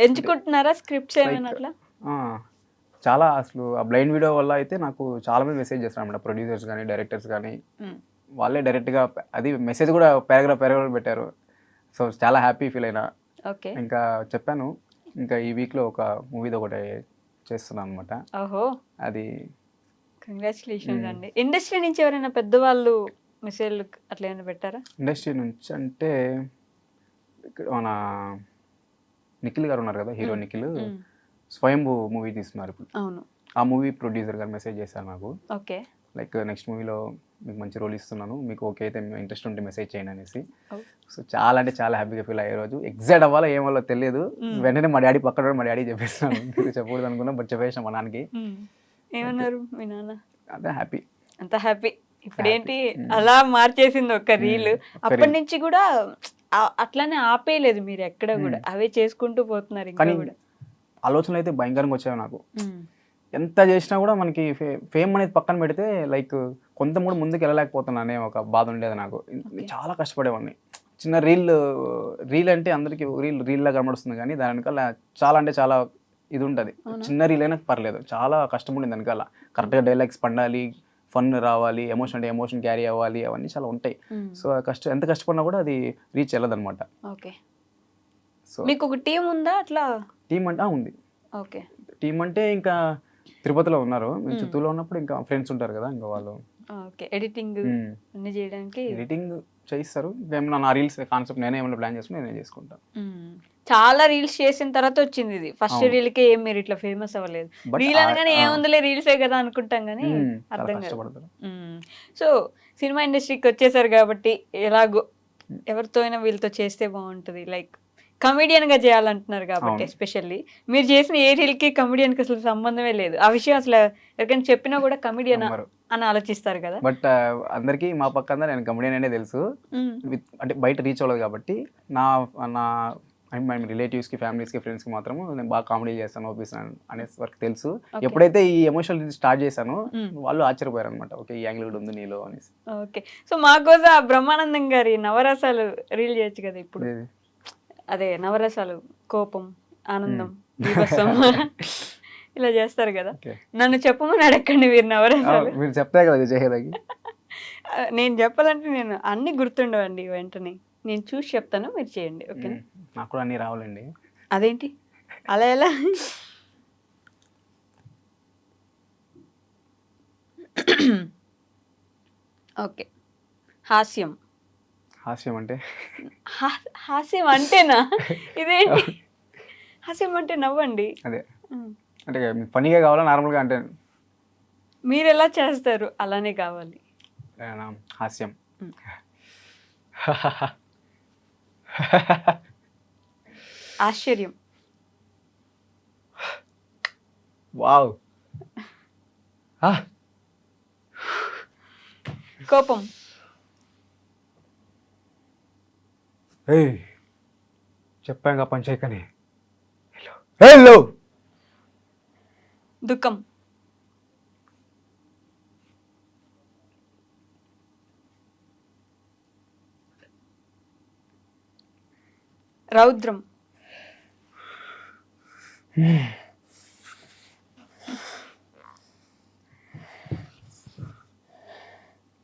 ఎంచుకుంటున్నారా స్క్రిప్ట్స్ ఏమైనా అట్లా? చాలా, అసలు ఆ బ్లైండ్ వీడియో వల్ల అయితే నాకు చాలా మంది మెసేజ్ చేస్తారు అన్నమాట, ప్రొడ్యూసర్స్ కానీ డైరెక్టర్స్ కానీ, వాళ్ళే డైరెక్ట్గా అది మెసేజ్ కూడా పారాగ్రాఫ్ పెట్టారు. సో చాలా హ్యాపీ ఫీల్ అయినా. ఓకే. ఇంకా చెప్పాను, ఇంకా ఈ వీక్లో ఒక మూవీది ఒకటి చేస్తున్నాను అనమాట. ఓహో, అది కంగ్రాచులేషన్స్ అండి. ఇండస్ట్రీ నుంచి ఎవరైనా పెద్దవాళ్ళు మెసేజ్లు అట్లా ఏమైనా పెట్టారా? ఇండస్ట్రీ నుంచి అంటే ఇక్కడ మన నిఖిల్ గారు ఉన్నారు కదా, హీరో నిఖిల్, స్వయంభూ మూవీ తీస్తున్నారు ఇప్పుడు. అవును. ఆ మూవీ ప్రొడ్యూసర్ గారు మెసేజ్ చేశారు నాకు. ఓకే. లైక్ నెక్స్ట్ మూవీలో మీకు మంచి రోల్ ఇస్తున్నాను, మీకు ఓకే అయితే ఇంట్రెస్ట్ ఉంటే మెసేజ్ చేయండి అనేసి. Oh. సో చాలా అంటే చాలా హ్యాపీగా ఫీల్ అయ్యే రోజు. ఎగ్జాక్ట్ అవ్వాలో ఏమో తెలియదు. వెంటనే మా డాడీ పక్కన మా డాడీ చెప్పేస్తున్నాను. చెప్పకూడదు అనుకున్నా బట్ చెప్పేసాం మా నాన్నకి. ఏమన్నారు మీ నాన్న? అదే హ్యాపీ, అంత హ్యాపీ. ఇప్పుడు ఏంటి అలా మార్చేసింది ఒక రీల్. అప్పటి నుంచి కూడా అట్లానే ఆపేయలేదు మీరు ఎక్కడ కూడా, అవే చేసుకుంటూ పోతున్నారు ఇంకా కానీ కూడా. ఆలోచనలు అయితే భయంకరంగా వచ్చాయి నాకు. ఎంత చేసినా కూడా మనకి ఫేమ్ అనేది పక్కన పెడితే లైక్ కొంత కూడా ముందుకు వెళ్ళలేకపోతున్నానే ఒక బాధ ఉండేది నాకు. చాలా కష్టపడేవాడిని. చిన్న రీల్ అంటే అందరికీ రీల్లా కనబడుతుంది, కానీ దాని వెనకాల చాలా అంటే చాలా ఇది ఉంటుంది. చిన్న రీల్ అయినా పర్లేదు, చాలా కష్టం ఉండేది వెనకాల. కరెక్ట్గా డైలాగ్స్ పండాలి, ఫన్ రావాలి, ఎమోషన్ అంటే ఎమోషన్ క్యారీ అవ్వాలి, అవన్నీ చాలా ఉంటాయి. సో ఎంత కష్టపడినా కూడా అది రీచ్ వెళ్ళదు అనమాట. ఓకే. సో మీకు ఒక టీం ఉందా అట్లా? టీం అంటే ఉంది. ఓకే. టీం అంటే ఇంకా తిరుపతిలో ఉన్నారు, మేము చిత్తూరులో ఉన్నప్పుడు ఇంకా ఫ్రెండ్స్ ఉంటారు కదా, ఇంకా వాళ్ళు ఓకే ఎడిటింగ్ అన్ని చేయడానికి ఎడిటింగ్ చేయిస్తారు. ఏమన్నా నా రీల్స్ కాన్సెప్ట్ నేనే ఏమైనా ప్లాన్ చేసుకుని నేనే చేసుకుంటాను. చాలా రీల్స్ చేసిన తర్వాత వచ్చింది ఇది. ఫస్ట్ రీల్ కి ఏం మీరు ఇట్లా ఫేమస్ అవ్వలేదు. రీల్ అనగానే ఏముందిలే రీల్సే కదా అనుకుంటాం కానీ అర్థం కాదు. సో సినిమా ఇండస్ట్రీకి వచ్చేసారు కాబట్టి ఎలాగో ఎవరితో అయినా వీళ్ళతో చేస్తే బాగుంటుంది, లైక్ కమెడియన్ గా చేయాలంటున్నారు కాబట్టి. ఎస్పెషల్లీ మీరు చేసిన ఏ రీల్ కి కమెడియన్ కి అసలు సంబంధమే లేదు. ఆ విషయం అసలు ఎవరికైనా చెప్పినా కూడా కమెడియన్ అని ఆలోచిస్తారు కదా. బట్ అందరికి మా పక్క అందరూ నేను కమెడియన్ అనే తెలుసు, అంటే బయట రీచ్ అవ్వలేదు కాబట్టి. నా రిలేటివ్స్కి, ఫ్యామిలీస్కి, ఫ్రెండ్స్కి మాత్రం నేను బాగా కామెడీ చేస్తాను, ఒప్పిస్తాను అనే వరకు తెలుసు. ఎప్పుడైతే ఈ ఎమోషనల్ స్టార్ట్ చేశానో వాళ్ళు ఆశ్చర్యపోయారు అనమాట, ఓకే ఈ యాంగిల్ కూడా ఉంది నీలో అనేసి. ఓకే. సో మా కోసం ఆ బ్రహ్మానందం గారి నవరసాలు రీల్ చేయొచ్చు కదా ఇప్పుడు. అదే నవరసాలు, కోపం, ఆనందం, విభత్సం ఇలా చేస్తారు కదా. నన్ను చెప్పమని అడగండి మీరు నవరసాలు. మీరు చెప్తే కదా చేసేదానికి. నేను చెప్పాలంటే నేను అన్ని గుర్తుండవండి వెంటనే. నేను చూసి చెప్తాను, మీరు చేయండి. ఓకేనా? నాకు కూడా అన్నీ రావాలండి. అదేంటి అలా ఎలా? ఓకే. హాస్యం. హాస్యం అంటే హాస్యం అంటేనా? ఇదేంటి హాస్యం అంటే నవ్వండి. అదే అంటే ఫనీగా కావాలా నార్మల్గా అంటే మీరు ఎలా చేస్తారు అలానే కావాలి. హాస్యం. ఆశ్చర్యం. వావ్. కోపం. చెప్పాక పని చేయకని. హలో. దుఃఖం. రౌద్రం.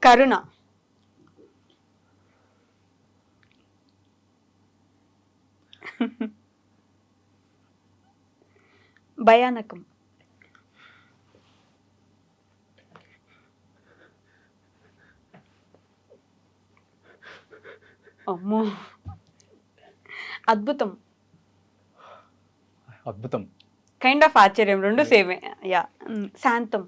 కరుణ. భయానకం. అమ్మో. అద్భుతం. అద్భుతం. కైండ్ ఆఫ్ ఆశ్చర్యం, రెండు సేమే. యా. శాంతం.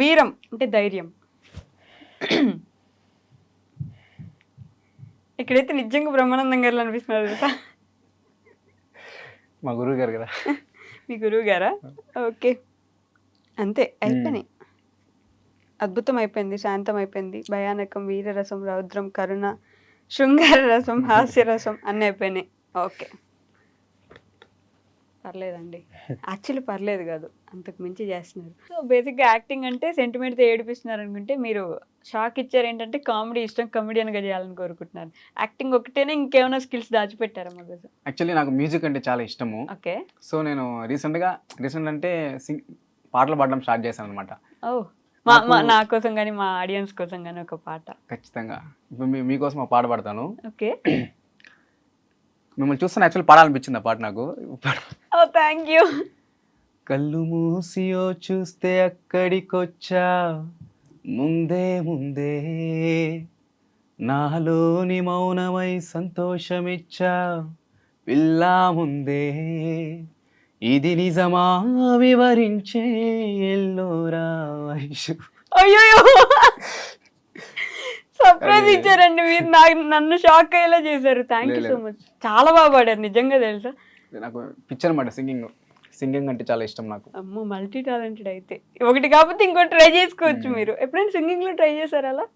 వీరం అంటే ధైర్యం. ఇక్కడైతే నిజంగా బ్రహ్మానందం గారు అనిపిస్తున్నారు కదా. మా గురువు గారు కదా. మీ గురువు గారా? ఓకే. అంతే అయిపోయినాయి. అద్భుతం అయిపోయింది, శాంతం అయిపోయింది, భయానకం, వీరరసం, రౌద్రం, కరుణ, శృంగార రసం, హాస్య రసం అన్నీ అయిపోయినాయి. ఓకే పర్లేదండి. యాక్చువల్లీ పర్లేదు కాదు, అంతకు మించి చేస్తున్నారు. సో బేసిక్గా యాక్టింగ్ అంటే సెంటిమెంట్తో ఏడిపిస్తున్నారు అనుకుంటే, మీరు షాక్ ఇచ్చారు ఏంటంటే కామెడీ ఇష్టం, కమెడియన్గా చేయాలని కోరుకుంటున్నారు. యాక్టింగ్ ఒకటేనే ఇంకేమైనా స్కిల్స్ దాచిపెట్టారా మా కోసం? యాక్చువల్లీ నాకు మ్యూజిక్ అంటే చాలా ఇష్టము. ఓకే. సో నేను రీసెంట్ అంటే పాటలు పాడడం స్టార్ట్ చేశాను అనమాట. ఓ నా కోసం కానీ మా ఆడియన్స్ కోసం కానీ ఒక పాట. ఖచ్చితంగా. ఇప్పుడు మీకోసం ఒక పాట పాడతాను. ఓకే. మిమ్మల్ని చూస్తాను యాక్చువల్లీ పాడాలనిపించింది ఆ పాట నాకు. ఓ థ్యాంక్ యూ. కళ్ళు మూసియో చూస్తే అక్కడికొచ్చా, ముందే ముందే నాలోని మౌనమై సంతోషమిచ్చా, పిల్లా ముందే ఇది నిజమా వివరించే ఎల్లోరా వైషు. అయ్యో సర్ప్రైజ్ అది- ఇచ్చారండి మీరు, నన్ను షాక్ అయ్యేలా చేశారు. థ్యాంక్ యూ సో లేదు. మచ్. చాలా బాగా పాడారు నిజంగా, తెలుసా. నాకు పిక్చర్ అనమాట సింగింగ్ అంటే చాలా ఇష్టం నాకు. అమ్మో, మల్టీ టాలెంటెడ్ అయితే. ఒకటి కాకపోతే ఇంకోటి ట్రై చేసుకోవచ్చు మీరు. ఎప్పుడైనా సింగింగ్ లో ట్రై చేశారా అలా?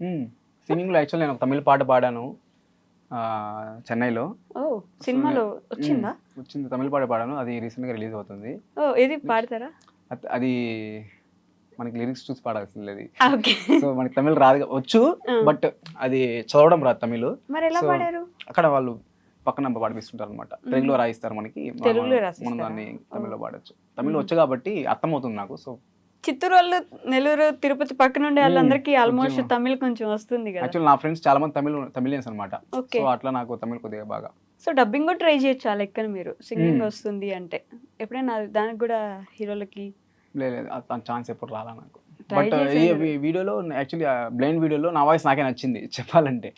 సింగింగ్లో యాక్చువల్ నేను ఒక తమిళ పాట పాడాను చెన్నైలో. ఓ, సినిమాలో వచ్చిందా? వచ్చింది, తమిళ పాట పాడాను, అది రీసెంట్గా రిలీజ్ అవుతుంది. ఓ, ఏది పాడతారా? అది మనకి లిరిక్స్ చూసి పాడాల్సింది అది. ఓకే. సో మనకి తమిళ రాదు, వచ్చు బట్ అది చదవడం రాదు తమిళ్. మరి ఎలా So, పాడారు? అక్కడ వాళ్ళు పక్కన పాడిపిస్తుంటారు అనమాట, తెలుగులో రాయిస్తారు మనకి, తెలుగులో మనం రాసిస్తారా? దాన్ని తమిళ్లో పాడచ్చు. తమిళ్ వచ్చు కాబట్టి అర్థమవుతుంది నాకు. సో చిత్తూరు వాళ్ళు, నెల్లూరు, తిరుపతి పక్కన ఉండే వాళ్ళందరికీ ఆల్మోస్ట్ తమిళ్ కొంచెం వస్తుంది కదా. యాక్చువల్ నా ఫ్రెండ్స్ చాలా మంది తమిళియన్స్ అనమాట. ఓకే. సో అట్లా నాకు తమిళ్ కొద్దిగా బాగా. సో డబ్బింగ్ కూడా ట్రై చేయొచ్చు ఆ లెక్కన మీరు, సింగింగ్ వస్తుంది అంటే. ఎప్పుడైనా దానికి కూడా హీరోలకి లేదు ఛాన్స్ ఎప్పుడు రాలా నాకు. Try బట్ ఈ చేశారు. వీడియోలో యాక్చువల్లీ బ్లైండ్ వీడియోలో నా వాయిస్ నాకే నచ్చింది చెప్పాలంటే.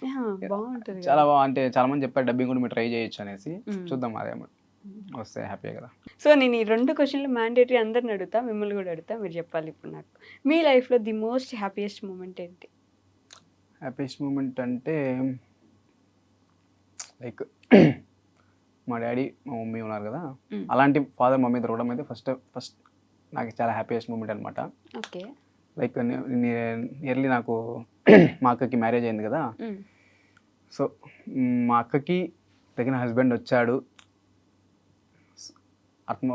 బాగుంటుంది కదా. చాలా అంటే చాలా మంది చెప్పారు డబ్బింగ్ కూడా మీరు ట్రై చేయొచ్చు అనేసి. చూద్దాం అదే వస్తే హ్యాపీయే కదా. సో నేను ఈ 2 క్వశ్చన్లు మ్యాండేటరీ అందరిని అడుగుతా, మిమ్మల్ని కూడా అడుగుతా, మీరు చెప్పాలి ఇప్పుడు నాకు. మీ లైఫ్లో ది మోస్ట్ హ్యాపీయెస్ట్ మూమెంట్ ఏంటి? హ్యాపీయెస్ట్ మూమెంట్ అంటే లైక్ మా డాడీ మా మమ్మీ ఉన్నారు కదా, అలాంటి ఫాదర్ మమ్మీ దొరకడం అయితే ఫస్ట్ నాకు చాలా హ్యాపీయెస్ట్ మూమెంట్ అనమాట. ఓకే. లైక్ నియర్లీ నాకు మా అక్కకి మ్యారేజ్ అయింది కదా. సో మా అక్కకి తగిన హస్బెండ్ వచ్చాడు,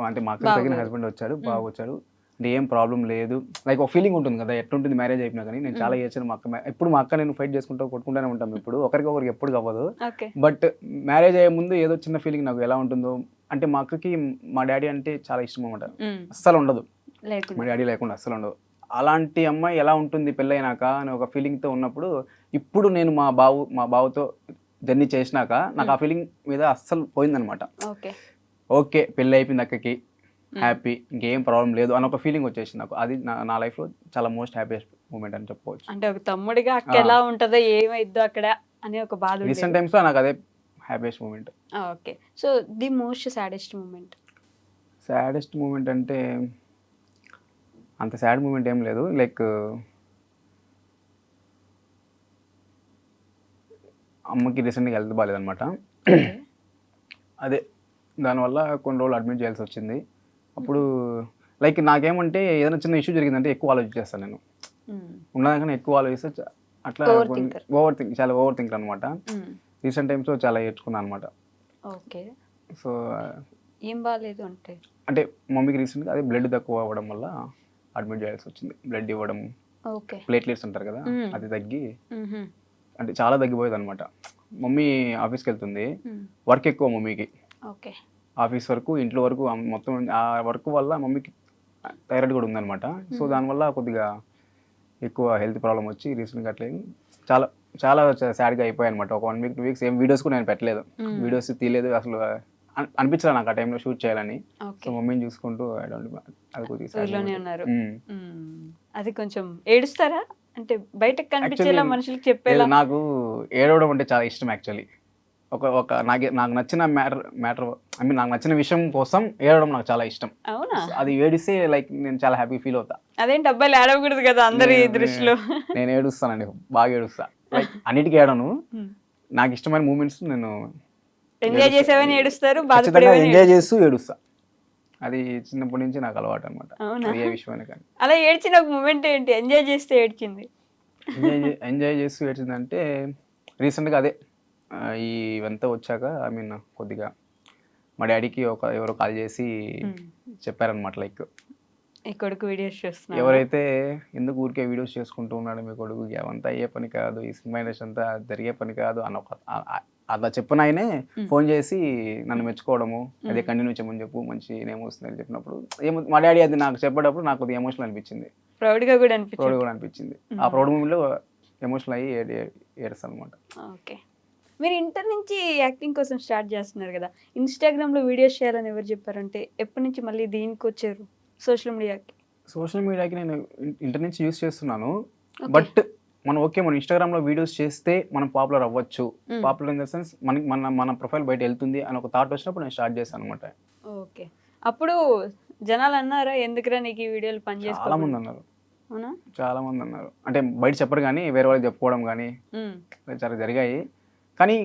అంటే మా అక్కకి తగిన హస్బెండ్ వచ్చాడు, బాగా వచ్చాడు అంటే ఏం ప్రాబ్లం లేదు. లైక్ ఒక ఫీలింగ్ ఉంటుంది కదా, ఎట్లుంటుంది మ్యారేజ్ అయిపోయినా కానీ. నేను చాలా ఏడ్చాను మా అక్క, ఎప్పుడు మా అక్క నేను ఫైట్ చేసుకుంటూ కొట్టుకుంటూనే ఉంటాం, ఇప్పుడు ఒకరికి ఎప్పుడు అవ్వదు. బట్ మ్యారేజ్ అయ్యే ముందు ఏదో చిన్న ఫీలింగ్ నాకు ఎలా ఉంటుందో, అంటే మా అక్కకి మా డాడీ అంటే చాలా ఇష్టం అన్నమాట, అస్సలు ఉండదు మా డాడీ లేకుండా, అస్సలు ఉండదు. అలాంటి అమ్మాయి ఎలా ఉంటుంది పెళ్ళైనాక అని ఒక ఫీలింగ్తో ఉన్నప్పుడు, ఇప్పుడు నేను మా బావుతో జర్నీ చేసినాక నాకు ఆ ఫీలింగ్ మీద అస్సలు పోయిందనమాట. ఓకే పెళ్ళి అయిపోయింది అక్కకి, హ్యాపీ, ఇంకేం ప్రాబ్లం లేదు అని ఒక ఫీలింగ్ వచ్చేసింది నాకు. అది నా లైఫ్లో చాలా మోస్ట్ హ్యాపీయెస్ట్ మూమెంట్ అని చెప్పుకోవచ్చు. అంటే ఒక తమ్ముడిగా అక్క ఎలా ఉంటుందో, ఏమైద్దో అక్కడ అనే ఒక బాధ. రీసెంట్ టైమ్స్లో నాకు అదే happiest moment. Okay. So the most saddest moment? Saddest moment అంటే అంత సాడ్ మూమెంట్ ఏం లేదు. లైక్ అమ్మకి రీసెంట్గా హెల్త్ బాగాలేదనమాట. అదే దానివల్ల కొన్ని రోజులు అడ్మిట్ చేయాల్సి వచ్చింది. అప్పుడు లైక్ నాకేమంటే ఏదైనా చిన్న ఇష్యూ జరిగిందంటే ఎక్కువ ఆలోచించేస్తాను నేను, ఉన్నదానికన్నా ఎక్కువ ఆలోచిస్తే అట్లా చాలా ఓవర్ థింక్ అనమాట. రీసెంట్ టైమ్స్లో చాలా ఏడ్చుకున్నాను అనమాట. ఓకే. సో ఏం బాగాలేదు అంటే మమ్మీకి రీసెంట్గా అదే బ్లడ్ తక్కువ అవ్వడం వల్ల అడ్మిట్ చేయాల్సి వచ్చింది. బ్లడ్ ఇవ్వడం, ప్లేట్లెట్స్ అంటారు కదా, అది తగ్గి అంటే చాలా తగ్గిపోయేది అనమాట. మమ్మీ ఆఫీస్కి వెళ్తుంది, వర్క్ ఎక్కువ మమ్మీకి, ఆఫీస్ వరకు ఇంట్లో వరకు మొత్తం ఆ వర్క్ వల్ల మమ్మీకి థైరాయిడ్ కూడా ఉందన్నమాట. సో దానివల్ల కొద్దిగా ఎక్కువ హెల్త్ ప్రాబ్లం వచ్చి రీసెంట్గా అట్లే చాలా చాలా సాడ్గా అయిపోయాయి అనమాట. ఒక 1 వీక్ 2 వీక్స్ ఏం వీడియోస్ కూడా నేను పెట్టలేదు, వీడియోస్ తీయలేదు, అసలు అనిపించలే నాకు ఆ టైంలో షూట్ చేయాలని. సో మమ్మీని చూసుకుంటూ అది కొద్దిగా అది కొంచెం ఏడుస్తారా అంటే బయటకు కనిపించేలా మనుషులకు చెప్పేలా? నాకు ఏడవడం అంటే చాలా ఇష్టం యాక్చువల్లీ. ఒక నాకు నచ్చిన మ్యాటర్ ఐ మీన్ నాకు నచ్చిన విషయం కోసం ఏడవడం నాకు చాలా ఇష్టం. అవునా? అది ఏడిస్తే లైక్ నేను చాలా హ్యాపీ ఫీల్ అవుతా. అదేంటి అబ్బాయిలు ఏడవకూడదు కదా అందరి దృష్టిలో? నేను ఏడుస్తానండి, బాగా ఏడుస్తా. లైక్ అన్నిటికీ ఏడను, నాకు ఇష్టమైన మూమెంట్స్ నేను ఎంజాయ్ చేసేవని ఏడుస్తారు, ఎంజాయ్ చేస్తూ ఏడుస్తా. అది చిన్నప్పటి నుంచి నాకు అలవాటు అనమాట, ఏ విషయమైనా కానీ. అలా ఏడ్చిన ఒక మూమెంట్ ఏంటి, ఎంజాయ్ చేస్తే ఏడ్చింది? ఎంజాయ్ చేస్తూ ఏడ్చిందంటే రీసెంట్గా అదే ఇవంతా వచ్చాక ఐ మీన్ కొద్దిగా మా డాడీకి ఎవరో కాల్ చేసి చెప్పారనమాట, లైక్ ఈ కొడుకు వీడియోస్ చేస్తున్నా, ఎవరైతే ఎందుకు ఊరికే వీడియోస్ చేసుకుంటూ ఉన్నాడు మీ కొడుకు, అవంతా అయ్యే పని కాదు, ఈ సినిమా ఇండస్ట్రీ అంతా జరిగే పని కాదు అని అలా చెప్పిన ఆయనే ఫోన్ చేసి నన్ను మెచ్చుకోవడము, అదే కంటిన్యూ చేయమని చెప్పు, మంచి నేమ్ వస్తుందని చెప్పినప్పుడు మా డాడీ అది నాకు చెప్పేటప్పుడు నాకు కొద్దిగా ఎమోషనల్ అనిపించింది, ప్రౌడ్గా కూడా అనిపించింది. ఆ ప్రౌడ్ మూమెంట్లో ఎమోషనల్ అయ్యి ఏడుస్తాను అనమాట. ఓకే. మీరు ఇంటర్ నుంచి యాక్టింగ్ కోసం స్టార్ట్ చేస్తున్నారు కదా, ఇన్స్టాగ్రామ్లో వీడియోస్ చేయాలని ఎవరు చెప్పారంటే ఎప్పటి నుంచి మళ్ళీ దీనికి వచ్చారు సోషల్ మీడియాకి? సోషల్ మీడియాకి నేను ఇంటర్ నుంచి యూస్ చేస్తున్నాను, బట్ మనం మనం ఇన్స్టాగ్రామ్లో వీడియోస్ చేస్తే మనం పాపులర్ అవ్వచ్చు, పాపులర్ ఇన్ ద సెన్స్ మనకి మన ప్రొఫైల్ బయట వెళ్తుంది అని ఒక థాట్ వచ్చినప్పుడు నేను స్టార్ట్ చేశాను అనమాట. ఓకే. అప్పుడు జనాలు అన్నారా ఎందుకురా నీకు ఈ వీడియోలు పని చాలా చేసుకో? మంది అన్నారు, అవునా? చాలా మంది అన్నారు. అంటే బయట చెప్పరు కానీ వేరే వాళ్ళకి చెప్పుకోవడం కానీ చాలా జరిగాయి. కానీ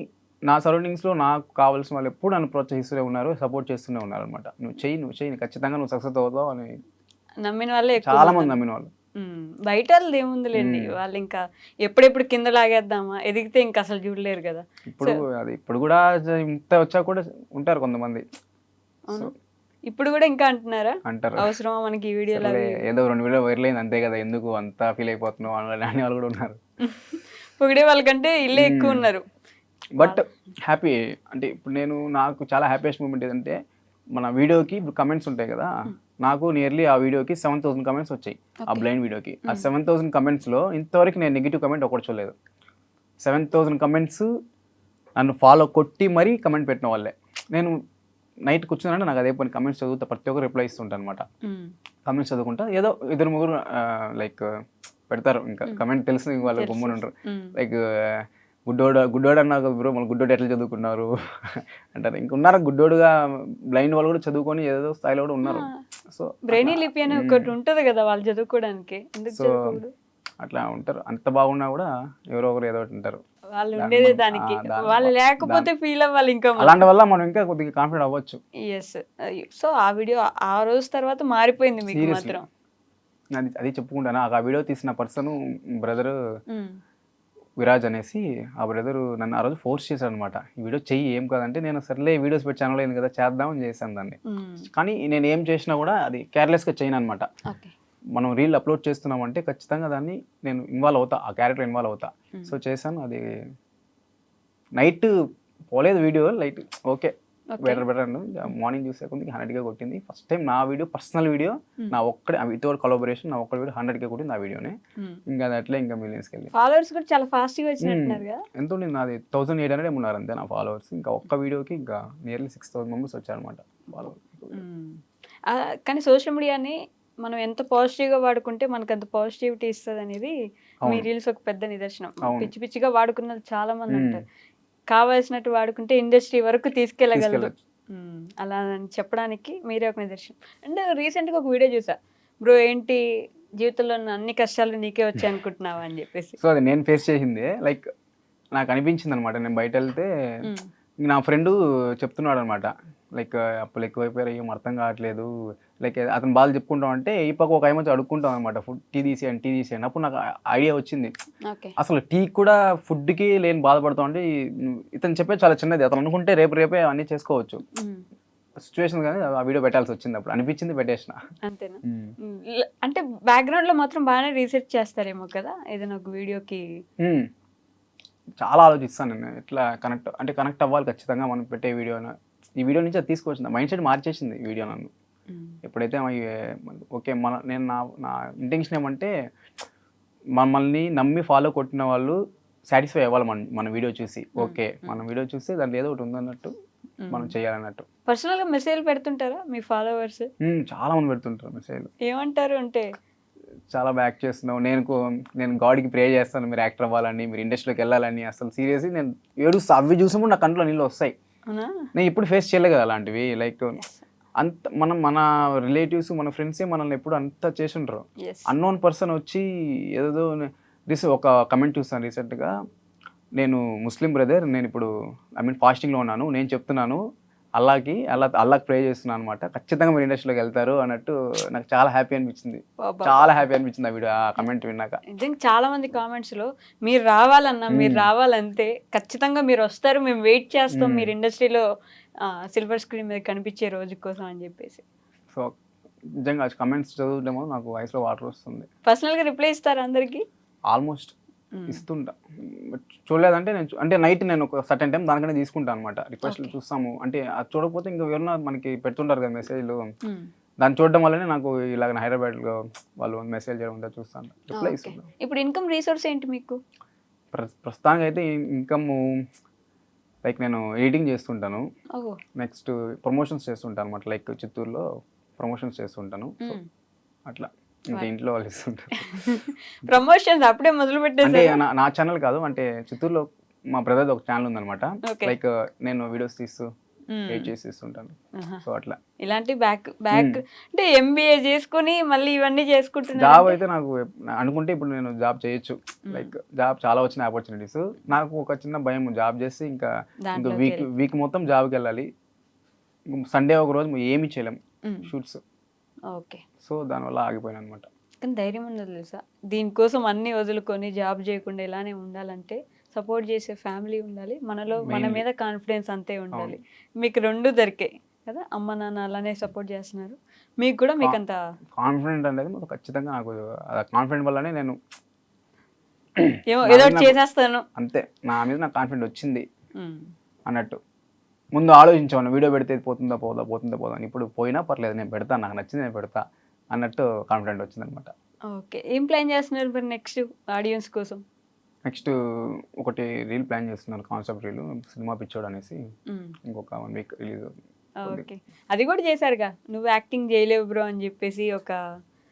నా సరౌండింగ్స్లో నాకు కావాల్సిన వాళ్ళు ఎప్పుడు నన్ను ప్రోత్సహిస్తూనే ఉన్నారు, సపోర్ట్ చేస్తూనే ఉన్నారు అనమాట. నువ్వు చెయ్యి ఖచ్చితంగా నువ్వు సక్సెస్ అవుతావు అని నమ్మిన వాళ్ళే ఎక్కువ చాలా మంది మంది నమ్మిన వాళ్ళు. బయట వాళ్ళది ఏముందిలేండి, వాళ్ళు ఇంకా ఎప్పుడెప్పుడు కింద లాగేద్దామా, ఎదిగితే ఇంకా అసలు చూడలేరు కదా. ఇప్పుడు కూడా ఇంత వచ్చా కూడా ఉంటారు కొంతమంది. అవును. ఇప్పుడు కూడా ఇంకా అంటున్నారా అంటారు అవసరమా మనకి ఈ వీడియోలు సర్లే, ఏదో 2 వీడియో వైరల్ అయింది అంతే కదా, ఎందుకు అంతా ఫీల్ అయిపోతున్నావు అనే వాళ్ళు కూడా ఉన్నారు. పొగిడే వాళ్ళకంటే ఇల్లే ఎక్కువ ఉన్నారు. బట్ హ్యాపీ అంటే ఇప్పుడు నాకు చాలా హ్యాపీయెస్ట్ మూమెంట్ ఏదంటే మన వీడియోకి ఇప్పుడు కమెంట్స్ ఉంటాయి కదా, నాకు నియర్లీ ఆ వీడియోకి 7,000 కమెంట్స్ వచ్చాయి. ఆ బ్లైండ్ వీడియోకి ఆ 7,000 కమెంట్స్లో ఇంతవరకు నేను నెగిటివ్ కమెంట్ ఒకటి చూడలేదు. 7,000 కమెంట్స్ నన్ను ఫాలో కొట్టి మరీ కమెంట్ పెట్టిన వాళ్ళే. నేను నైట్ కూర్చున్నానంటే నాకు అదే పని, కమెంట్స్ చదువుతా, ప్రతి ఒక్కరు రిప్లై ఇస్తుంటాను అనమాట. కమెంట్స్ చదువుకుంటా, ఏదో 2-3 లైక్ పెడతారు, ఇంకా కమెంట్ తెలిసి వాళ్ళు గమ్మున ఉంటారు. లైక్ గుడ్డోడు అన్నారు బ్రో, మన గుడ్డోడు ఎట్లా చదువుకున్నారు అంటారు. ఇంకా ఉన్నారు గుడ్డోడుగా బ్లైండ్ వాళ్ళు కూడా చదువుకొని ఏదో స్థాయిలో కూడా ఉన్నారు. సో బ్రెయినీ లిపి అని ఒకటి ఉంటది కదా వాళ్ళు చదువుకోవడానికి, సో అట్లా ఉంటారు. అంత బాగున్నా కూడా ఎవరో ఒకరు ఏదో ఒకటి ఉంటారు. వాళ్ళు ఉండేదే దానికి, వాళ్ళు లేకపోతే ఫీల్ అవ్వాలి ఇంకా. అలాంటి వల్ల మనం ఇంకా కొద్దిగా కాన్ఫిడెంట్ అవ్వచ్చు. ఎస్. సో ఆ వీడియో ఆ రోజు తర్వాత మారిపోయింది మీకు మాత్రం. అది చెప్పుకుంటాను. ఆ వీడియో తీసిన పర్సన్ బ్రదర్ విరాజ్ అనేసి, ఆ బ్రదర్ నన్ను ఆ రోజు ఫోర్స్ చేశాడు అనమాట. ఈ వీడియో చెయ్యి, ఏం కాదంటే నేను సర్లే వీడియోస్ పెట్టి ఛానల్ అయింది కదా చేద్దామని చేశాను దాన్ని. కానీ నేను ఏం చేసినా కూడా అది కేర్లెస్గా చేయను అనమాట. మనం రీల్ అప్లోడ్ చేస్తున్నామంటే ఖచ్చితంగా దాన్ని నేను ఇన్వాల్వ్ అవుతా, ఆ క్యారెక్టర్ ఇన్వాల్వ్ అవుతా. సో చేశాను. అది నైట్ పోలేదు video, light okay better and morning చూసే కొంచెం 100K కొట్టింది. ఫస్ట్ టైం నా వీడియో, పర్సనల్ వీడియో, నా ఒక్కడే వితౌట్ కొలాబరేషన్ నా ఒక్క వీడియో 100K కొట్టింది ఆ వీడియోనే. ఇంకా అది అట్లే ఇంకా మిలియన్స్కి వెళ్ళి ఫాలోవర్స్ కూడా చాలా ఫాస్ట్గా వచ్చినట్టున్నారు కదా. ఎంత ఉండింది నాది 1800 ఉన్నారు అంతే నా ఫాలోవర్స్. ఇంకా ఒక్క వీడియోకి ఇంకా నియర్లీ 6,000 మెంబర్స్ వచ్చారనమాట ఫాలోవర్స్. కానీ సోషల్ మీడియాని మనం ఎంత పాజిటివ్గా వాడుకుంటే మనకు అంత పాజిటివిటీ ఇస్తుంది అనేది మీ రీల్స్ ఒక పెద్ద నిదర్శనం. పిచ్చి పిచ్చిగా వాడుకున్నది చాలా మంది ఉంటారు, కావాల్సినట్టు వాడుకుంటే ఇండస్ట్రీ వరకు తీసుకెళ్ళగలరు. అలా అని చెప్పడానికి మీరే ఒక నిదర్శనం. అండ్ రీసెంట్గా ఒక వీడియో చూసా, బ్రో ఏంటి జీవితంలో అన్ని కష్టాలు నీకే వచ్చాయి అనుకుంటున్నావా అని చెప్పేసి. సో అది నేను ఫేస్ చేసిందే. లైక్ నాకు అనిపించింది అనమాట, నేను బయట వెళ్తే నా ఫ్రెండ్ చెప్తున్నాడు అనమాట, లైక్ అప్పులు ఎక్కువైపోయారు, ఏం అర్థం కావట్లేదు, లైక్ అతను బాధలు చెప్పుకుంటాం అంటే ఈ పక్క ఒక ఐమచ్చి అడుక్కుంటాం అనమాట, ఫుడ్ టీ తీసేయండి. అప్పుడు నాకు ఐడియా వచ్చింది, అసలు టీ కూడా ఫుడ్కి లేని బాధపడతాం అంటే ఇతను చెప్పేది చాలా చిన్నది, అతను అనుకుంటే రేపే అన్నీ చేసుకోవచ్చు. సిచ్యువేషన్ కానీ ఆ వీడియో పెట్టాల్సి వచ్చింది, అప్పుడు అనిపించింది పెట్టేసిన. అంతేనా? అంటే బ్యాక్గ్రౌండ్ లో మాత్రం బాగానే రీసెర్చ్ చేస్తారేమో కదా ఏదైనా ఒక వీడియోకి. చాలా ఆలోచిస్తాను నేను, ఎట్లా కనెక్ట్ అవ్వాలి ఖచ్చితంగా మనం పెట్టే వీడియో. ఈ వీడియో నుంచి అది తీసుకొచ్చింది, మైండ్ సెట్ మార్చేసింది ఈ వీడియో నన్ను. ఎప్పుడైతే ఓకే నేను నా ఇంటెన్షన్ ఏమంటే మమ్మల్ని నమ్మి ఫాలో కొట్టిన వాళ్ళు సాటిస్ఫై అవ్వాలి మన వీడియో చూసి. ఓకే మన వీడియో చూస్తే దాంట్లో ఏదో ఒకటి ఉందన్నట్టు మనం చేయాలన్నట్టు. పర్సనల్గా మెసేజ్ పెడుతుంటారా మీ ఫాలోవర్స్? చాలా మంది పెడుతుంటారు మెసేజ్. ఏమంటారు అంటే చాలా బ్యాక్ చేస్తున్నావు, నేను గాడ్కి ప్రే చేస్తాను మీరు యాక్టర్ అవ్వాలని, మీరు ఇండస్ట్రీలోకి వెళ్ళాలని. అసలు సీరియస్లీ నేను ఏడుస్తా, అవి చూసినప్పుడు నా కంట్లో నీళ్ళు వస్తాయి. నేను ఇప్పుడు ఫేస్ చేయలేదు కదా అలాంటివి. లైక్ అంత మన రిలేటివ్స్ మన ఫ్రెండ్సే మనల్ని ఎప్పుడు అంతా చేసి ఉంటారు. అన్నోన్ పర్సన్ వచ్చి ఏదో ఒక కమెంట్ చూస్తాను రీసెంట్గా, నేను ముస్లిం బ్రదర్, నేను ఇప్పుడు ఫాస్టింగ్లో ఉన్నాను, నేను చెప్తున్నాను అల్లాకి ప్రే చేస్తున్నాను అనమాట, ఖచ్చితంగా మీరు ఇండస్ట్రీలోకి వెళ్తారు అన్నట్టు. నాకు చాలా హ్యాపీ అనిపించింది, చాలా హ్యాపీ అనిపించింది ఆ వీడియో, ఆ కమెంట్ విన్నాక. నిజంగా చాలా మంది కామెంట్స్ లో మీరు రావాలన్నా, మీరు రావాలంటే ఖచ్చితంగా మీరు వస్తారు, మేము వెయిట్ చేస్తాం మీరు ఇండస్ట్రీలో సిల్వర్ స్క్రీన్ మీద కనిపించే రోజు కోసం అని చెప్పేసి. సో నిజంగా కమెంట్స్ చదువుతామో నాకు వాయిస్లో వాటర్ వస్తుంది. పర్సనల్గా రిప్లై ఇస్తారు అందరికి? ఆల్మోస్ట్ ఇస్తుంటా. చూడలేదంటే అంటే నైట్ నేను ఒక సర్టెన్ టైం దానికనే తీసుకుంటాను అనమాట, రిక్వెస్ట్లు చూస్తాము. అంటే అది చూడకపోతే ఇంకా ఎవరన్నా మనకి పెడుతుంటారు కదా మెసేజ్లు, దాన్ని చూడడం వల్లనే నాకు ఇలాగ హైదరాబాద్లో వాళ్ళు మెసేజ్ చేయడం చూస్తాను, రిప్లై ఇస్తుంటాను. ఇప్పుడు ఇన్కమ్ రీసోర్స్ ఏంటి మీకు? ప్రస్తుతానికి అయితే ఇన్కమ్ లైక్ నేను ఎడిటింగ్ చేస్తుంటాను, నెక్స్ట్ ప్రమోషన్స్ చేస్తుంటాను అనమాట. లైక్ చిత్తూరులో ప్రమోషన్స్ చేస్తుంటాను, అట్లా ఇంకా ఇంట్లో వాళ్ళు ఇస్తుంటారు. ప్రమోషన్స్ అప్పుడే మొదలు అంటే పెట్టేసారు. నా ఛానల్ కాదు, అంటే చిత్తూరులో మా బ్రదర్ ఒక ఛానల్ ఉందన్నమాట. Okay. లైక్ నేను వీడియోస్ తీస్తూ ఎడిట్ చేసి ఇస్తుంటాను. సో అట్లా ఇలాంటి బ్యాక్ అంటే ఎంబీఏ చేసుకుని మళ్ళీ ఇవన్నీ జాబ్ చేసుకుంటున్నారు. అయితే నాకు అనుకుంటే ఇప్పుడు నేను జాబ్ చేయొచ్చు. లైక్ జాబ్ చాలా వచ్చిన ఆపర్చునిటీస్. నాకు ఒక చిన్న భయం, జాబ్ చేసి ఇంకా దాంట్లో వీక్ మొత్తం జాబ్కి వెళ్ళాలి, సండే ఒక రోజు ఏమి చేయలేం షూట్స్. ఓకే. సో దానివల్ల ఆగిపోయాను అనమాట. కానీ ధైర్యం ఉండదు తెలుసా, దీనికోసం అన్ని వదులుకొని జాబ్ చేయకుండా ఇలానే ఉండాలంటే సపోర్ట్ చేసే ఫ్యామిలీ ఉండాలి, మనలో మన మీద కాన్ఫిడెన్స్ అంతే ఉండాలి. మీకు రెండు దొరికాయి కదా, అమ్మ నాన్న అలానే సపోర్ట్ చేస్తున్నారు, మీకు కూడా మీకు అంత కాన్ఫిడెంట్ అనేది మాకు ఖచ్చితంగా, నాకు కాన్ఫిడెంట్ వల్లనే నేను ఏదో ఒకటి చేసేస్తాను అంతే, నా మీద నాకు కాన్ఫిడెంట్ వచ్చింది అన్నట్టు. ముందు ఆలోచించాను, వీడియో పెడితే పోతుందా పోదా అని. ఇప్పుడు పోయినా పర్లేదు, నేను పెడతాను, నాకు నచ్చింది నేను పెడతా అన్నట్టు కాన్ఫిడెంట్ వచ్చింది అనమాట. ఓకే. ఏం ప్లాన్ చేస్తున్నారు మరి నెక్స్ట్ ఆడియన్స్ కోసం? నెక్స్ట్ ఒకటి రీల్ ప్లాన్ చేస్తున్నాను, కాన్సెప్ట్ రీల్, సినిమా పిచ్చోడు అనేసి. ఇంకొక 1 వీక్ రిలీజ్ అవుతుంది. ఓకే. అది కూడా చేశారుగా, నువ్వు యాక్టింగ్ చేయలేవు బ్రో అని చెప్పేసి ఒక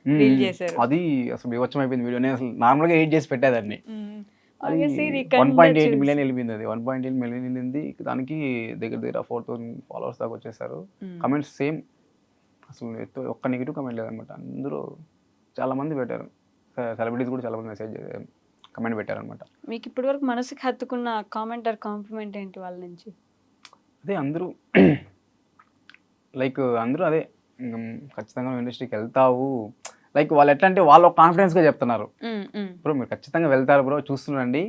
రీల్ చేశారు. అది అసలు వివచ్చం అయిపోయింది వీడియో. నేను అసలు నార్మల్గా ఎడిట్ చేసి పెట్టేదాన్ని. అది Obviously, 1.8 మిలియన్ వెళ్ళిపోయింది. అది 1.8 మిలియన్ వెళ్ళింది. దానికి దగ్గర 4,000 ఫాలోవర్స్ దాకా వచ్చేసారు. కమెంట్స్ సేమ్, అసలు ఒక్క నెగిటివ్ కమెంట్ లేదనమాట. అందరూ చాలా మంది పెట్టారు, సెలబ్రిటీస్ కూడా చాలా మంది మెసేజ్ కమెంట్ పెట్టారనమాట. మీకు ఇప్పటి వరకు మనసుకి హత్తుకున్న కామెంట్ ఆర్ కాంప్లిమెంట్ ఏంటి వాళ్ళ నుంచి? అదే అందరూ లైక్ అందరూ అదే ఖచ్చితంగా ఇండస్ట్రీకి వెళ్తావు, లైక్ వాళ్ళు ఎట్లా అంటే వాళ్ళు కాన్ఫిడెన్స్గా చెప్తున్నారు, బ్రో మీరు ఖచ్చితంగా వెళ్తారు బ్రో, చూస్తుండండి,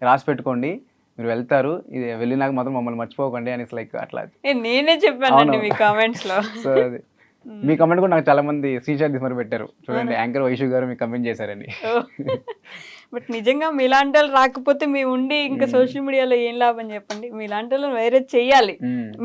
రాసి పెట్టుకోండి, మీరు వెళ్తారు, ఇది వెళ్ళినాక మాత్రం మమ్మల్ని మర్చిపోకండి అనేసి లైక్ అట్లా. నేనే చెప్పానండి మీ కామెంట్స్ లో. సో అది మీ కమెంట్ కూడా నాకు చాలా మంది స్క్రీన్ షాట్ తీసి మరి పెట్టారు, చూడండి యాంకర్ వైషు గారు మీకు కమెంట్ చేశారని. బట్ నిజంగా మీలాంటి వాళ్ళు రాకపోతే మేము ఉండి ఇంకా సోషల్ మీడియాలో ఏం లాభం చెప్పండి, మీలాంటి వాళ్ళని వేరే చేయాలి,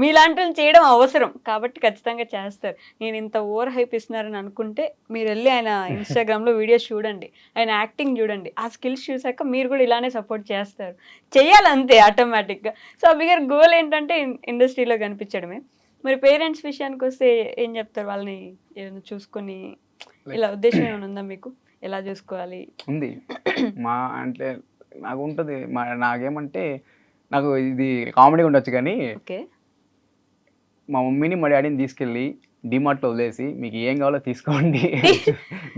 మీలాంటి వాళ్ళని చేయడం అవసరం కాబట్టి ఖచ్చితంగా చేస్తారు. నేను ఇంత ఓవర్ హైప్ ఇస్తున్నారని అనుకుంటే మీరు వెళ్ళి ఆయన ఇన్స్టాగ్రామ్లో వీడియోస్ చూడండి, ఆయన యాక్టింగ్ చూడండి, ఆ స్కిల్స్ చూసాక మీరు కూడా ఇలానే సపోర్ట్ చేస్తారు, చెయ్యాలి అంతే ఆటోమేటిక్గా. సో అభి గారి గోల్ ఏంటంటే ఇండస్ట్రీలో కనిపించడమే. మరి పేరెంట్స్ విషయానికి వస్తే ఏం చెప్తారు? వాళ్ళని ఏమైనా చూసుకొని ఇలా ఉద్దేశం ఏమైనా ఉందా మీకు, ఎలా చూసుకోవాలి? ఉంది మా అంటే నాకు ఉంటుంది, నాకేమంటే నాకు ఇది కామెడీ ఉండొచ్చు కానీ, మా మమ్మీని మా డాడీని తీసుకెళ్ళి డిమార్ట్లో వదిలేసి మీకు ఏం కావాలో తీసుకోండి,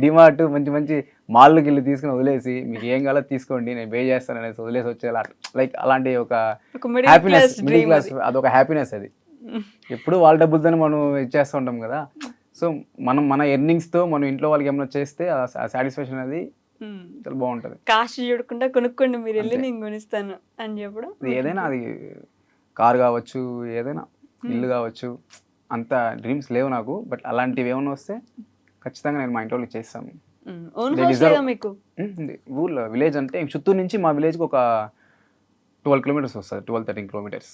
డిమార్ట్ మంచి మంచి మాల్కి వెళ్ళి తీసుకుని వదిలేసి మీకు ఏం కావాలో తీసుకోండి, నేను పే చేస్తాను అనేసి వదిలేసి వచ్చేలా, లైక్ అలాంటి ఒక హ్యాపీనెస్, మిడిల్ క్లాస్, అదొక హ్యాపీనెస్. అది ఎప్పుడు వాళ్ళ డబ్బులతోనే మనం ఇచ్చేస్తూ ఉంటాం కదా. సో మన ఎర్నింగ్స్తో మనం ఇంట్లో వాళ్ళకి ఏమైనా చేస్తే ఆ సాటిస్ఫాక్షన్ అది చాలా బాగుంటుంది. కాస్ట్ చూడకుండా కొనుక్కోండి మీరు వెళ్ళి, నేను కొనిస్తాను అని చెప్పడం. ఏదైనా, అది కార్ కావచ్చు, ఏదైనా ఇల్లు కావచ్చు, అంత డ్రీమ్స్ లేవు నాకు. బట్ అలాంటివి ఏమైనా వస్తే ఖచ్చితంగా నేను మా ఇంట్లో వాళ్ళకి చేస్తాను. ఊర్లో విలేజ్ అంటే చిత్తూరు నుంచి మా విలేజ్కి ఒక 12 కిలోమీటర్స్ వస్తుంది, 12-13 కిలోమీటర్స్.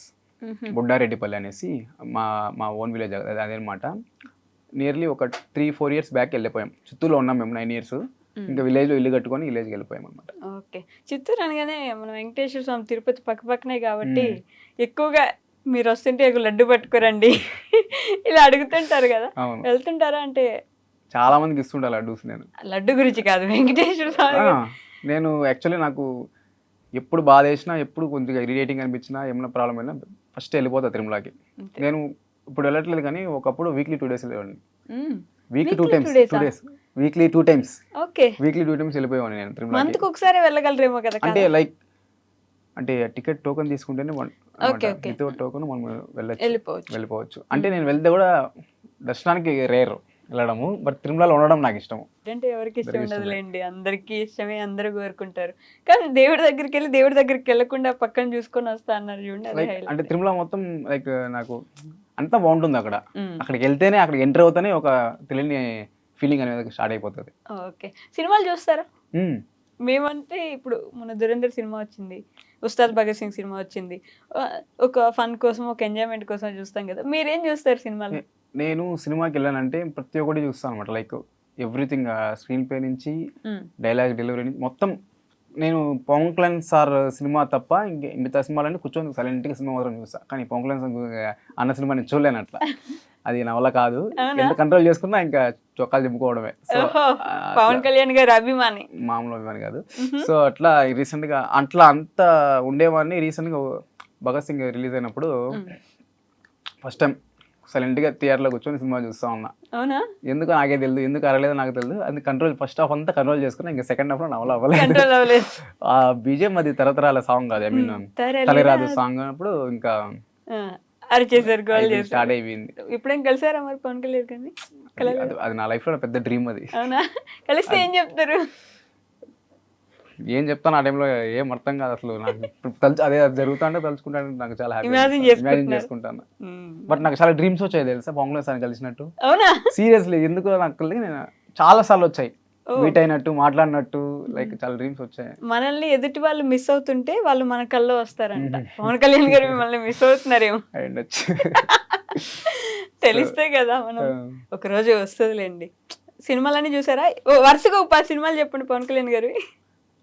బొడ్డారెడ్డిపల్లి అనేసి మా ఓన్ విలేజ్ అదనమాట. నియర్లీ ఒక 3-4 ఇయర్స్ బ్యాక్ వెళ్ళిపోయాం. చిత్తూరులో ఉన్నాం మేము 9 ఇయర్స్. ఇంకా విలేజ్లో ఇల్లు కట్టుకొని విలేజ్కి వెళ్ళిపోయాం అనమాట. ఓకే. చిత్తూరు అనగానే మన వెంకటేశ్వర స్వామి తిరుపతి పక్కనే కాబట్టి ఎక్కువగా మీరు వస్తుంటే ఒక లడ్డు పట్టుకోరండి ఇలా అడుగుతుంటారు కదా, వెళ్తుంటారా? అంటే చాలా మందికి ఇస్తుంటా లడ్డూస్. నేను లడ్డు గురించి కాదు, వెంకటేశ్వర స్వామి. నేను యాక్చువల్లీ నాకు ఎప్పుడు బాధ వేసినా, ఎప్పుడు కొద్దిగా ఇరిటేటింగ్ అనిపించినా, ఏమైనా ప్రాబ్లం అయినా ఫస్ట్ వెళ్ళిపోతా తిరుమలకి. నేను ఇప్పుడు వెళ్ళట్లేదు కానీ ఒకప్పుడు వీక్లీ 2 days వెళ్ళేవాడిని. Weekly 2 times, weekly 2 times. Okay. Weekly 2 times వెళ్ళిపోయేవాడిని నేను తిరుమలకి. మంత్కి ఒకసారి వెళ్ళగలరేమో కదా. అంటే లైక్ అంటే టికెట్ టోకెన్ తీసుకుంటేనే వితౌట్ టోకెన్ మనం వెళ్ళిపోవచ్చు. అంటే నేను వెళ్తే కూడా దర్శనానికి రేర్ వెళ్ళడము, బట్ తిరుమలలో ఉండడం నాకు ఇష్టం. అంటే ఎవరికి ఇష్టం ఉండదులేండి, అందరికీ ఇష్టమే, అందరూ కోరుకుంటారు. కానీ దేవుడి దగ్గరికి వెళ్ళకుండా పక్కన చూసుకొని వస్తా అన్నారు చూడండి. అంటే తిరుమల మొత్తం లైక్ నాకు అంతా బాగుంటుంది. అక్కడికి వెళ్తేనే, అక్కడికి ఎంటర్ అవుతానే ఒక తెలియని ఫీలింగ్ అనేది స్టార్ట్ అయిపోతుంది. ఓకే. సినిమాలు చూస్తారా? మేమంటే ఇప్పుడు మన దురేందర్ సినిమా వచ్చింది, ఉస్తాద్ భగత్ సింగ్ సినిమా వచ్చింది, ఒక ఫన్ కోసం, ఒక ఎంజాయ్మెంట్ కోసం చూస్తాం కదా. మీరేం చూస్తారు సినిమాలు? నేను సినిమాకి వెళ్ళానంటే ప్రతి ఒక్కటి చూస్తాను అనమాట. లైక్ ఎవ్రీథింగ్, స్క్రీన్ ప్లే నుంచి డైలాగ్ డెలివరీ నుంచి మొత్తం. నేను పవన్ కళ్యాణ్ సార్ సినిమా తప్ప మిగతా సినిమాలన్నీ కూర్చొని సైలెంట్గా సినిమా మాత్రం చూస్తాను. కానీ పవన్ కళ్యాణ్ అన్న సినిమా నేను చూడలేను అట్లా. అది నా వల్ల కాదు. అవునా? ఎంత కంట్రోల్ చేసుకున్నా ఇంకా చొక్కాలు దింపుకోవడమే. సో ఓహో! పవన్ కళ్యాణ్ గారి అభిమాని. మామూలు అభిమాని కాదు. హుహు. సో అట్లా రీసెంట్గా అట్లా అంత ఉండేవాడిని. రీసెంట్గా భగత్ సింగ్ రిలీజ్ అయినప్పుడు ఫస్ట్ టైం సైలెంట్గా థియేటర్లో కూర్చొని సినిమా చూస్తా ఉన్నా. అవునా? ఎందుకు నాకే తెలియదు, ఎందుకు అరలేదో నాకు తెలియదు. అది కంట్రోల్ ఫస్ట్ హాఫ్ అంతా కంట్రోల్ చేసుకున్నా. ఇంకా సెకండ్ హాఫ్లో నా వల్ల అవ్వలేదు. కంట్రోల్ అవ్వలేదు. ఆ బీజేం అది తరతరాల సాంగ్ కాదు, ఐ మీన్ తలరాజు సాంగ్ అన్నప్పుడు ఇంకా అరిచేసారు, గోల్ చేశారు. స్టార్ట్ అయిపోయింది. ఇప్పుడేం కలిసారా మరి పవన్ కళ్యాణ్ గారిని? అది నా లైఫ్ లో పెద్ద డ్రీమ్ అది. అవునా? కలిస్తే ఏం చెప్తారు? ఏం చెప్తాను ఆ టైంలో ఏం అర్థం కాదు అసలు నాకు. అదే జరుగుతుంటే తలుచుకుంటాను, నాకు చాలా హ్యాపీ Imagine ఇమాజిన్ చేసుకుంటాను. బట్ నాకు చాలా డ్రీమ్స్ వచ్చాయి తెలుసా పవన్ కళ్యాణ్ సార్ కలిసినట్టు. అవునా? సీరియస్లీ ఎందుకు నాకు నేను చాలా సార్లు వచ్చాయి, మీట్ అయినట్టు మాట్లాడినట్టు, లైక్ చాలా డ్రీమ్స్ వచ్చాయి. మనల్ని ఎదుటి వాళ్ళు మిస్ అవుతుంటే వాళ్ళు మన కల్లో వస్తారంట. పవన్ కళ్యాణ్ గారు మిమ్మల్ని మిస్ అవుతున్నారేమో. అయ్యుండొచ్చు. తెలిస్తే కదా మనం. ఒక రోజు వస్తుందిలేండి. సినిమాలన్నీ చూసారా? వరుసగా ఒక 10 సినిమాలు చెప్పండి పవన్ కళ్యాణ్ గారు.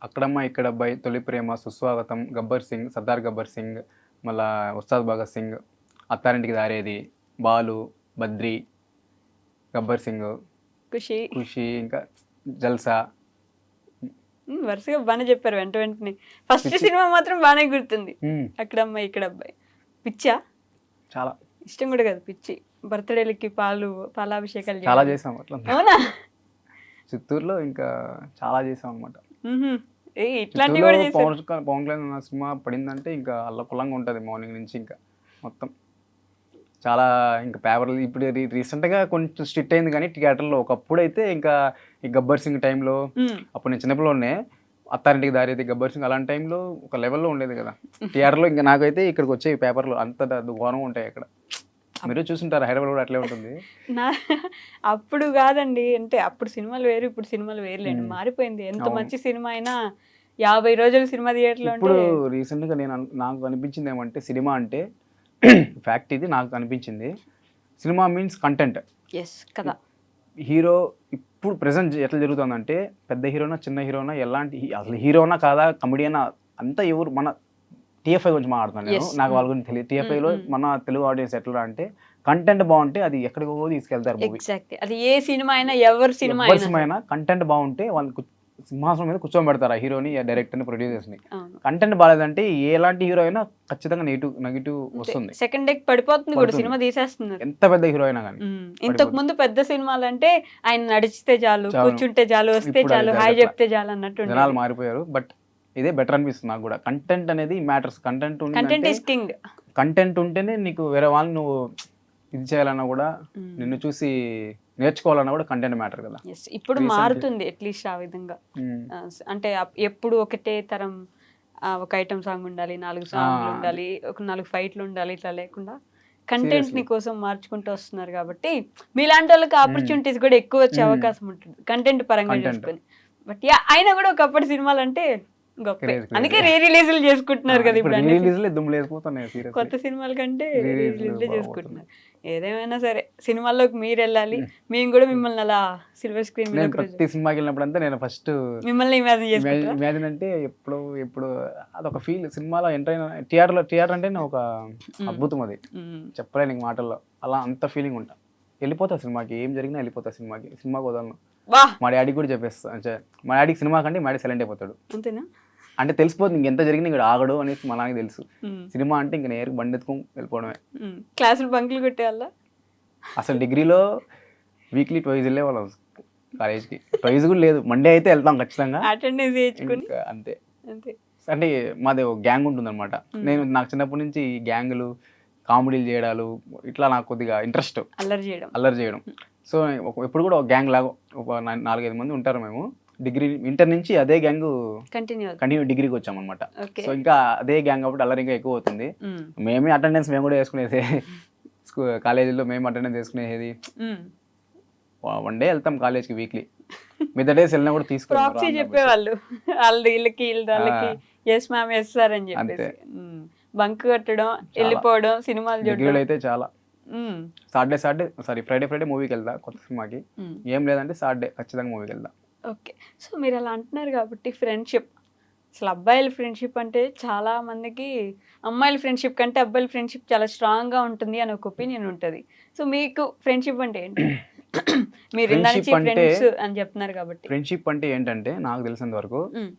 అక్కడమ్మ ఇక్కడ అబ్బాయి, తొలి ప్రేమ, సుస్వాగతం, గబ్బర్ సింగ్, సర్దార్ గబ్బర్ సింగ్, మళ్ళా ఉస్తాద్ భగత్ సింగ్, అత్తారింటికి దారేది, బాలు, బద్రి, గబ్బర్ సింగ్, ఖుషి, ఖుషి, ఇంకా జల్సా. వరుసగా బాగానే చెప్పారు వెంట వెంటనే. ఫస్ట్ సినిమా మాత్రం బాగానే గుర్తుంది. అక్కడ అమ్మాయి ఇక్కడ అబ్బాయి. పిచ్చా? చాలా ఇష్టం కూడా కదా పిచ్చి. బర్త్డేలకి పాలాభిషేకాలు చాలా చేసాం అట్లా. అవునా? చిత్తూరులో ఇంకా చాలా చేసాం అనమాట. ఇట్లాంటివి కూడా పవన్ కళ్యాణ్ సినిమా పడిందంటే ఇంకా అల్లకొల్లంగా ఉంటుంది మార్నింగ్ నుంచి. ఇంకా మొత్తం చాలా ఇంకా పేపర్లు. ఇప్పుడు రీసెంట్గా కొంచెం స్ట్రిక్ట్ అయింది కానీ థియేటర్లో. ఒకప్పుడు అయితే ఇంకా ఈ గబ్బర్ సింగ్ టైంలో, అప్పుడు నేను చిన్నపిల్లనే, అత్తారింటికి దారేది, గబ్బర్ సింగ్ అలాంటి టైంలో ఒక లెవెల్లో ఉండేది కదా థియేటర్లో. ఇంకా నాకైతే ఇక్కడికి వచ్చే పేపర్లు అంత ఘోరంగా ఉంటాయి అక్కడ. మీరు చూసుంటారు హైదరాబాద్ కూడా అట్లే ఉంటుంది. అప్పుడు కాదండి, అంటే అప్పుడు సినిమాలు వేరు, ఇప్పుడు సినిమాలు వేరులేండి. మారిపోయింది. ఎంత మంచి సినిమా అయినా 50 రోజులు సినిమా థియేటర్లో. ఇప్పుడు రీసెంట్గా నాకు అనిపించింది ఏమంటే, సినిమా అంటే ఫ్యాక్ట్ ఇది నాకు అనిపించింది. సినిమా మీన్స్ కంటెంట్ కదా. హీరో ఇప్పుడు ప్రెసెంట్ ఎట్లా జరుగుతుందంటే, పెద్ద హీరోనా చిన్న హీరోనా, ఎలాంటి అసలు హీరోనా కాదా కమెడియనా అంతా ఎవరు, మన టీఎఫ్ఐ గురించి మాట్లాడుతున్నాను నేను. నాకు వాళ్ళ గురించి తెలియదు. టీఎఫ్ఐలో మన తెలుగు ఆడియన్స్ ఎట్లా అంటే, కంటెంట్ బాగుంటే అది ఎక్కడికో తీసుకెళ్తారు మూవీ. అది ఏ సినిమా అయినా, ఎవరి సినిమా అయినా కంటెంట్ బాగుంటే వాళ్ళు సింహాసనం మీద కూర్చోబెడతారు ఆ హీరోని, డైరెక్టర్ని, ప్రొడ్యూసర్స్ని. కంటెంట్ బాగాలేదంటే ఎలాంటి హీరో అయినా ఖచ్చితంగా నెగిటివ్ వస్తుంది. సెకండ్ డేకి పడిపోతుంది కూడా, సినిమా తీసేస్తున్నారు ఎంత పెద్ద హీరో అయినా కానీ. ఇంతకు ముందు పెద్ద సినిమాలు అంటే ఆయన నడిచితే చాలు, కూర్చుంటే చాలు, వస్తే చాలు, హాయ్ చెప్తే చాలు అన్నట్టు జనాలు మారిపోయారు. బట్ ఇదే బెటర్ అనిపిస్తుంది నాకు కూడా. కంటెంట్ అనేది మ్యాటర్స్. కంటెంట్ ఉంటేనే నీకు వేరే వాళ్ళని నువ్వు ఇది చేయాలన్నా కూడా, నిన్ను చూసి నేర్చుకోవాలన్నా కూడా కంటెంట్ మ్యాటర్ కదా. ఇప్పుడు మారుతుంది అట్లీస్ట్ ఆ విధంగా. అంటే ఎప్పుడు ఒకటే తరం ఒక ఐటమ్ సాంగ్ ఉండాలి, 4 సాంగ్లు ఉండాలి, ఒక 4 ఫైట్లు ఉండాలి, ఇట్లా లేకుండా కంటెంట్ ని కోసం మార్చుకుంటూ వస్తున్నారు. కాబట్టి మీలాంటి వాళ్ళకి ఆపర్చునిటీస్ కూడా ఎక్కువ వచ్చే అవకాశం ఉంటుంది కంటెంట్ పరంగా చూసుకొని. బట్ అయినా కూడా ఒకప్పటి సినిమాలు అంటే గొప్ప. అందుకే రీ రిలీజ్లు చేసుకుంటున్నారు కదా ఇప్పుడు. కొత్త సినిమాల కంటే రీ రిలీజ్లే చేసుకుంటున్నారు. ఏదేమైనా సరే సినిమాల్లోకి మీరు వెళ్ళాలి, మేము కూడా మిమ్మల్ని అలా సిల్వర్ స్క్రీన్ మీద ప్రతి సినిమాకి వెళ్ళినప్పుడు అంతా నేను ఫస్ట్ మిమ్మల్ని ఇమాజిన్ అంటే ఎప్పుడు అదొక ఫీల్. సినిమాలో ఎంటర్ అయిన థియేటర్ అంటే ఒక అద్భుతం, అది చెప్పలేను ఇంక మాటల్లో. అలా అంత ఫీలింగ్ ఉంటా. వెళ్ళిపోతా సినిమాకి, ఏం జరిగినా వెళ్ళిపోతా సినిమాకి వదలను. మా డాడీకి కూడా చెప్పేస్తా. అంటే మా డాడీకి సినిమా కంటే మా డాడీ సైలెంట్ అయిపోతాడు. అంతేనా? అంటే తెలిసిపోతుంది ఇంకెంత జరిగింది ఇక్కడ ఆగడు అనేసి మా నాన్నకి తెలుసు. సినిమా అంటే ఇంక నేరు బండి ఎత్తుకొని వెళ్ళిపోవడమే. క్లాసులు బంకులు కొట్టేవాళ్ళ? అసలు డిగ్రీలో వీక్లీ 2 వెళ్ళేవాళ్ళం కాలేజ్కి. 2 కూడా లేదు, మండే అయితే వెళ్తాం ఖచ్చితంగా. అటెండెన్స్ చేయించుకొని అంతే. అంటే మాది ఒక గ్యాంగ్ ఉంటుంది అనమాట. నాకు చిన్నప్పటి నుంచి ఈ గ్యాంగులు, కామెడీలు చేయడాలు ఇట్లా నాకు కొద్దిగా ఇంట్రెస్ట్. అల్లరి చేయడం. సో ఎప్పుడు కూడా ఒక గ్యాంగ్ లాగా ఒక 4-5 మంది ఉంటారు మేము. డిగ్రీ ఇంటర్ నుంచి అదే గ్యాంగ్ కంటిన్యూ డిగ్రీకి వచ్చాం అనమాట. సో ఇంకా అదే గ్యాంగ్ కాబట్టి అల్లరి ఇంకా ఎక్కువ అవుతుంది. మేమే అటెండెన్స్ మేము కూడా వేసుకునేది. కాలేజీలో మేము అటెండెన్స్ వేసుకునేది. 1 డే వెళ్తాం కాలేజ్కి వీక్లీ. మిగతా డేస్ వెళ్ళినా కూడా తీసుకుని చెప్పేవాళ్ళు వీళ్ళకి ఎస్ మ్యామ్ ఎస్ సార్ అని చెప్పేసి బంక్ కట్టడం, వెళ్ళిపోవడం, సినిమాలు చూడడం అయితే చాలా. ఫ్రైడే మూవీకి వెళ్తా కొత్త సినిమాకి. ఏం లేదంటే సాటర్డే ఖచ్చితంగా మూవీకి వెళ్తా. ఓకే. సో మీరు అలా అంటున్నారు కాబట్టి ఫ్రెండ్షిప్ అసలు అబ్బాయిల ఫ్రెండ్షిప్ అంటే చాలా మందికి అమ్మాయిల ఫ్రెండ్షిప్ కంటే అబ్బాయిల ఫ్రెండ్షిప్ చాలా స్ట్రాంగ్గా ఉంటుంది అని ఒక ఒపీనియన్ ఉంటుంది. సో మీకు ఫ్రెండ్షిప్ అంటే ఏంటి? మీరు ఇందా నుంచి ఫ్రెండ్షిప్ అంటే ఫ్రెండ్స్ అని చెప్తున్నారు కాబట్టి. ఫ్రెండ్షిప్ అంటే ఏంటంటే నాకు తెలిసినంత వరకు ఉమ్,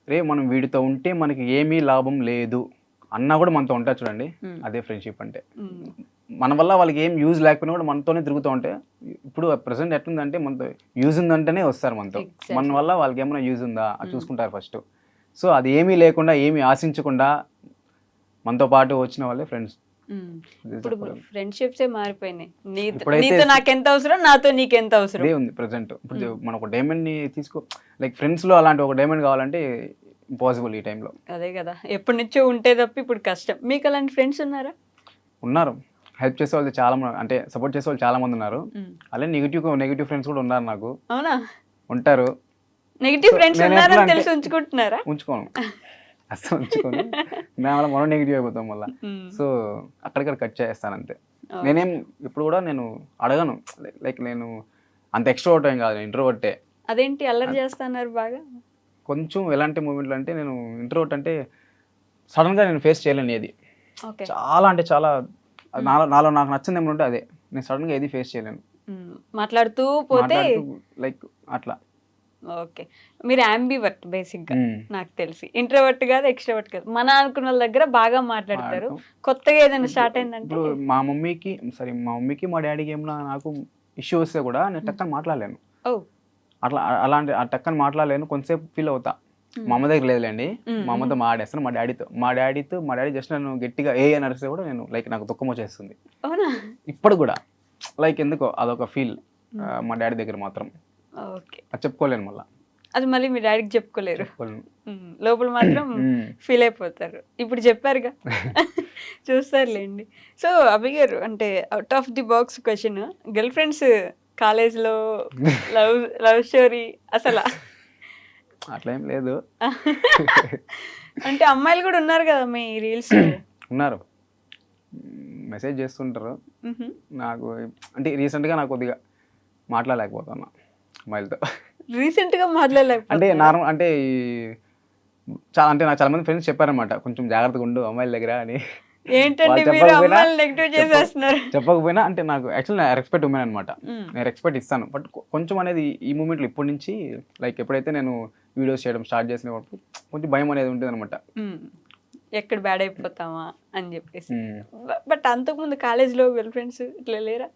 రే మనం వీడితో ఉంటే మనకి ఏమీ లాభం లేదు అన్నా కూడా మనతో ఉంటారు చూడండి, ఉమ్, అదే ఫ్రెండ్షిప్ అంటే. ఉమ్, మన వల్ల వాళ్ళకి ఏం యూజ్ లేకపోయినా కూడా మనతోనే తిరుగుతూ ఉంటే, ఇప్పుడు ప్రజెంట్ ఎట్లుందంటే మనతో యూజ్ ఉందంటేనే వస్తారు మనతో. Exactly. మన వల్ల వాళ్ళకి ఏమైనా యూజ్ ఉందా అది Mm. చూసుకుంటారు ఫస్ట్. సో అది ఏమీ లేకుండా ఏమీ ఆశించకుండా మనతో పాటు వచ్చిన వాళ్ళే ఫ్రెండ్స్. ఉమ్. ఇప్పుడు ఫ్రెండ్షిప్సే మారిపోయినాయి. ఇప్పుడైతే నీతో నాకెంత అవసరం, నాతో నీకెంత అవసరం. ఇదే ఉంది ప్రజెంట్. ఇప్పుడు మన ఒక డైమండ్ ని తీసుకో, లైక్ ఫ్రెండ్స్ లో అలాంటి ఒక డైమండ్ కావాలంటే ఇంపాసిబుల్ ఈ టైంలో. అదే కదా, ఎప్పటి నుంచో ఉంటే తప్ప ఇప్పుడు కష్టం. మీకు అలాంటి ఫ్రెండ్స్ ఉన్నారా? ఉన్నారు, హెల్ప్ చేసే వాళ్ళు చాలా మంది, అంటే సపోర్ట్ చేసే వాళ్ళు చాలా మంది ఉన్నారు. అలాగే నెగిటివ్ ఫ్రెండ్స్ కూడా ఉన్నారు, నాకు అవునా? ఉంటారు. నెగిటివ్ So, ఫ్రెండ్స్ నేను ఉన్నారని ఎట్లా అంటే- తెలిసి ఉంచుకుంటున్నారా? ఉంచుకోను, అసలు ఉంచుకోను. దానివల్ల మనం నెగిటివ్ అయిపోతాం మళ్ళీ. సో అక్కడిక్కడ కట్ చేస్తాను అంతే. నేనేం ఇప్పుడు కూడా నేను అడగను, లైక్ నేను అంత ఎక్స్ట్రోవర్ట్ ఏం కాదు, ఇంట్రోవర్టే. అదేంటి అల్లరి చేస్తున్నారు బాగా? కొంచెం ఎలాంటి మూమెంట్లు అంటే, నేను ఇంట్రోవర్ట్ అంటే సడన్గా నేను ఫేస్ చేయలేను ఏది. ఓకే. చాలా అంటే చాలా నాలో నాకు నచ్చింది ఏమైనా ఉంటే అదే. నేను సడన్గా ఏది ఫేస్ చేయలేను. మాట్లాడుతూ పోతే లైక్ అట్లా. ఓకే. మీరు యాంబివర్ట్ బేసిక్గా నాకు తెలిసి. ఇంట్రోవర్ట్ కాదు, ఎక్స్ట్రోవర్ట్ కాదు. మన అనుకున్న వాళ్ళ దగ్గర బాగా మాట్లాడతారు. కొత్తగా ఏదైనా స్టార్ట్ అయిందంటే ఇప్పుడు మా మమ్మీకి మా డాడీకి ఏమన్నా నాకు ఇష్యూ వస్తే కూడా నేను టక్కని మాట్లాడలేను. ఓ అట్లా అలాంటి ఆ టక్కని మాట్లాడలేను, కొంతసేపు ఫీల్ అవుతా. మా అమ్మ దగ్గర లేదులేండి, మా అమ్మతో మాట్లాడేస్తాను. మా డాడీ జస్ట్ నన్ను గట్టిగా అని అరిస్తే కూడా నేను లైక్ నాకు దుఃఖం వచ్చేస్తుంది అవునా? ఇప్పుడు కూడా. లైక్ ఎందుకో అదొక ఫీల్ మా డాడీ దగ్గర మాత్రం. ఓకే. అది చెప్పుకోలేను మళ్ళీ. అది మళ్ళీ మీ డాడీకి చెప్పుకోలేరు. చెప్పుకోలేను. లోపల మాత్రం ఫీల్ అయిపోతారు. ఇప్పుడు చెప్పారుగా, చూస్తారులేండి. సో అభి గారు, అంటే out of the box question, girl friends కాలేజ్లో లవ్ స్టోరీ అసలు అట్లా ఏం లేదు. అంటే అమ్మాయిలు కూడా ఉన్నారు కదా మీ రీల్స్? ఉన్నారు, మెసేజ్ చేస్తుంటారు నాకు. అంటే రీసెంట్గా నాకు కొద్దిగా మాట్లాడలేకపోతున్నా అమ్మాయిలతో. రీసెంట్గా మాట్లాడలేకపోతే అంటే నార్మల్ అంటే నాకు చాలా మంది ఫ్రెండ్స్ చెప్పారనమాట, కొంచెం జాగ్రత్తగా ఉండు అమ్మాయిల దగ్గర అని. ఏంటండి వాళ్ళు మీరు చెప్పకపోయినా- అమ్మాయిలు నెగిటివ్ చేసేస్తున్నారు? చెప్పకపోయినా అంటే నాకు యాక్చువల్లీ నేను రెస్పెక్ట్ ఉమెన్ అనమాట. నేను రెస్పెక్ట్ ఇస్తాను, బట్ కొంచెం అనేది ఈ మూమెంట్లో ఇప్పటి నుంచి, లైక్ ఎప్పుడైతే నేను వీడియోస్ చేయడం స్టార్ట్ చేసినప్పుడు కొంచెం భయం అనేది ఉంటుంది అనమాట. ఎక్కడ బ్యాడ్ అయిపోతామా అని చెప్పేసి. బట్ అంతకుముందు కాలేజ్లో గర్ల్ ఫ్రెండ్స్ ఇట్లా లేరా?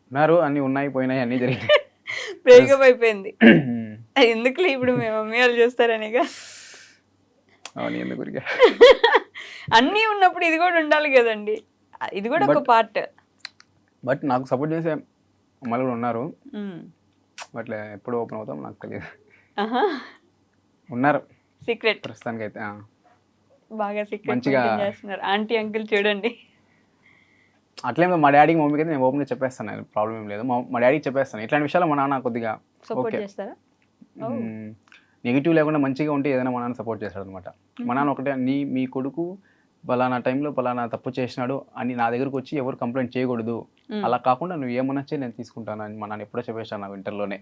ఉన్నారు, అన్నీ ఉన్నాయి, పోయినాయి, అన్నీ జరిగినాయి. బ్రేకప్ అయిపోయింది. ఎందుకులే ఇప్పుడు మీ మమ్మీ వాళ్ళు చూస్తారనిగా. అవును, ఎందుకు ఊరికే. అన్నీ ఉన్నప్పుడు ఇది కూడా ఉండాలి కదండి, ఇది కూడా ఒక పార్ట్. బట్ నాకు సపోర్ట్ చేసే అమ్మాయిలు కూడా ఉన్నారు, బట్ ఎప్పుడు ఓపెన్ అవుతాం నాకు తెలియదు. ఉన్నారు సీక్రెట్ ప్రస్తుతానికి అయితే. బాగా సీక్రెట్ మంచిగా చేస్తున్నారు. ఆంటీ అంకుల్ చూడండి. అట్లేం మా డాడీకి మమ్మీకి అయితే నేను ఓపెన్గా చెప్పేస్తాను, ప్రాబ్లం ఏం లేదు. మా డాడీకి చెప్పేస్తాను ఇట్లాంటి విషయాలు. మా నాన్న కొద్దిగా సపోర్ట్ చేస్తారా? నెగిటివ్ లేకుండా మంచిగా ఉంటే ఏదైనా మా నాన్న సపోర్ట్ చేస్తాడు అనమాట. మా నాన్న ఒకటే, మీ కొడుకు పలానా టైంలో పలానా తప్పు చేసినాడు అని నా దగ్గరకు వచ్చి ఎవరు కంప్లైంట్ చేయకూడదు, అలా కాకుండా నువ్వు ఏమన్నా నేను తీసుకుంటాను అని మా నాన్న ఎప్పుడో చెప్పేసాను నాకు ఇంటర్లోనే.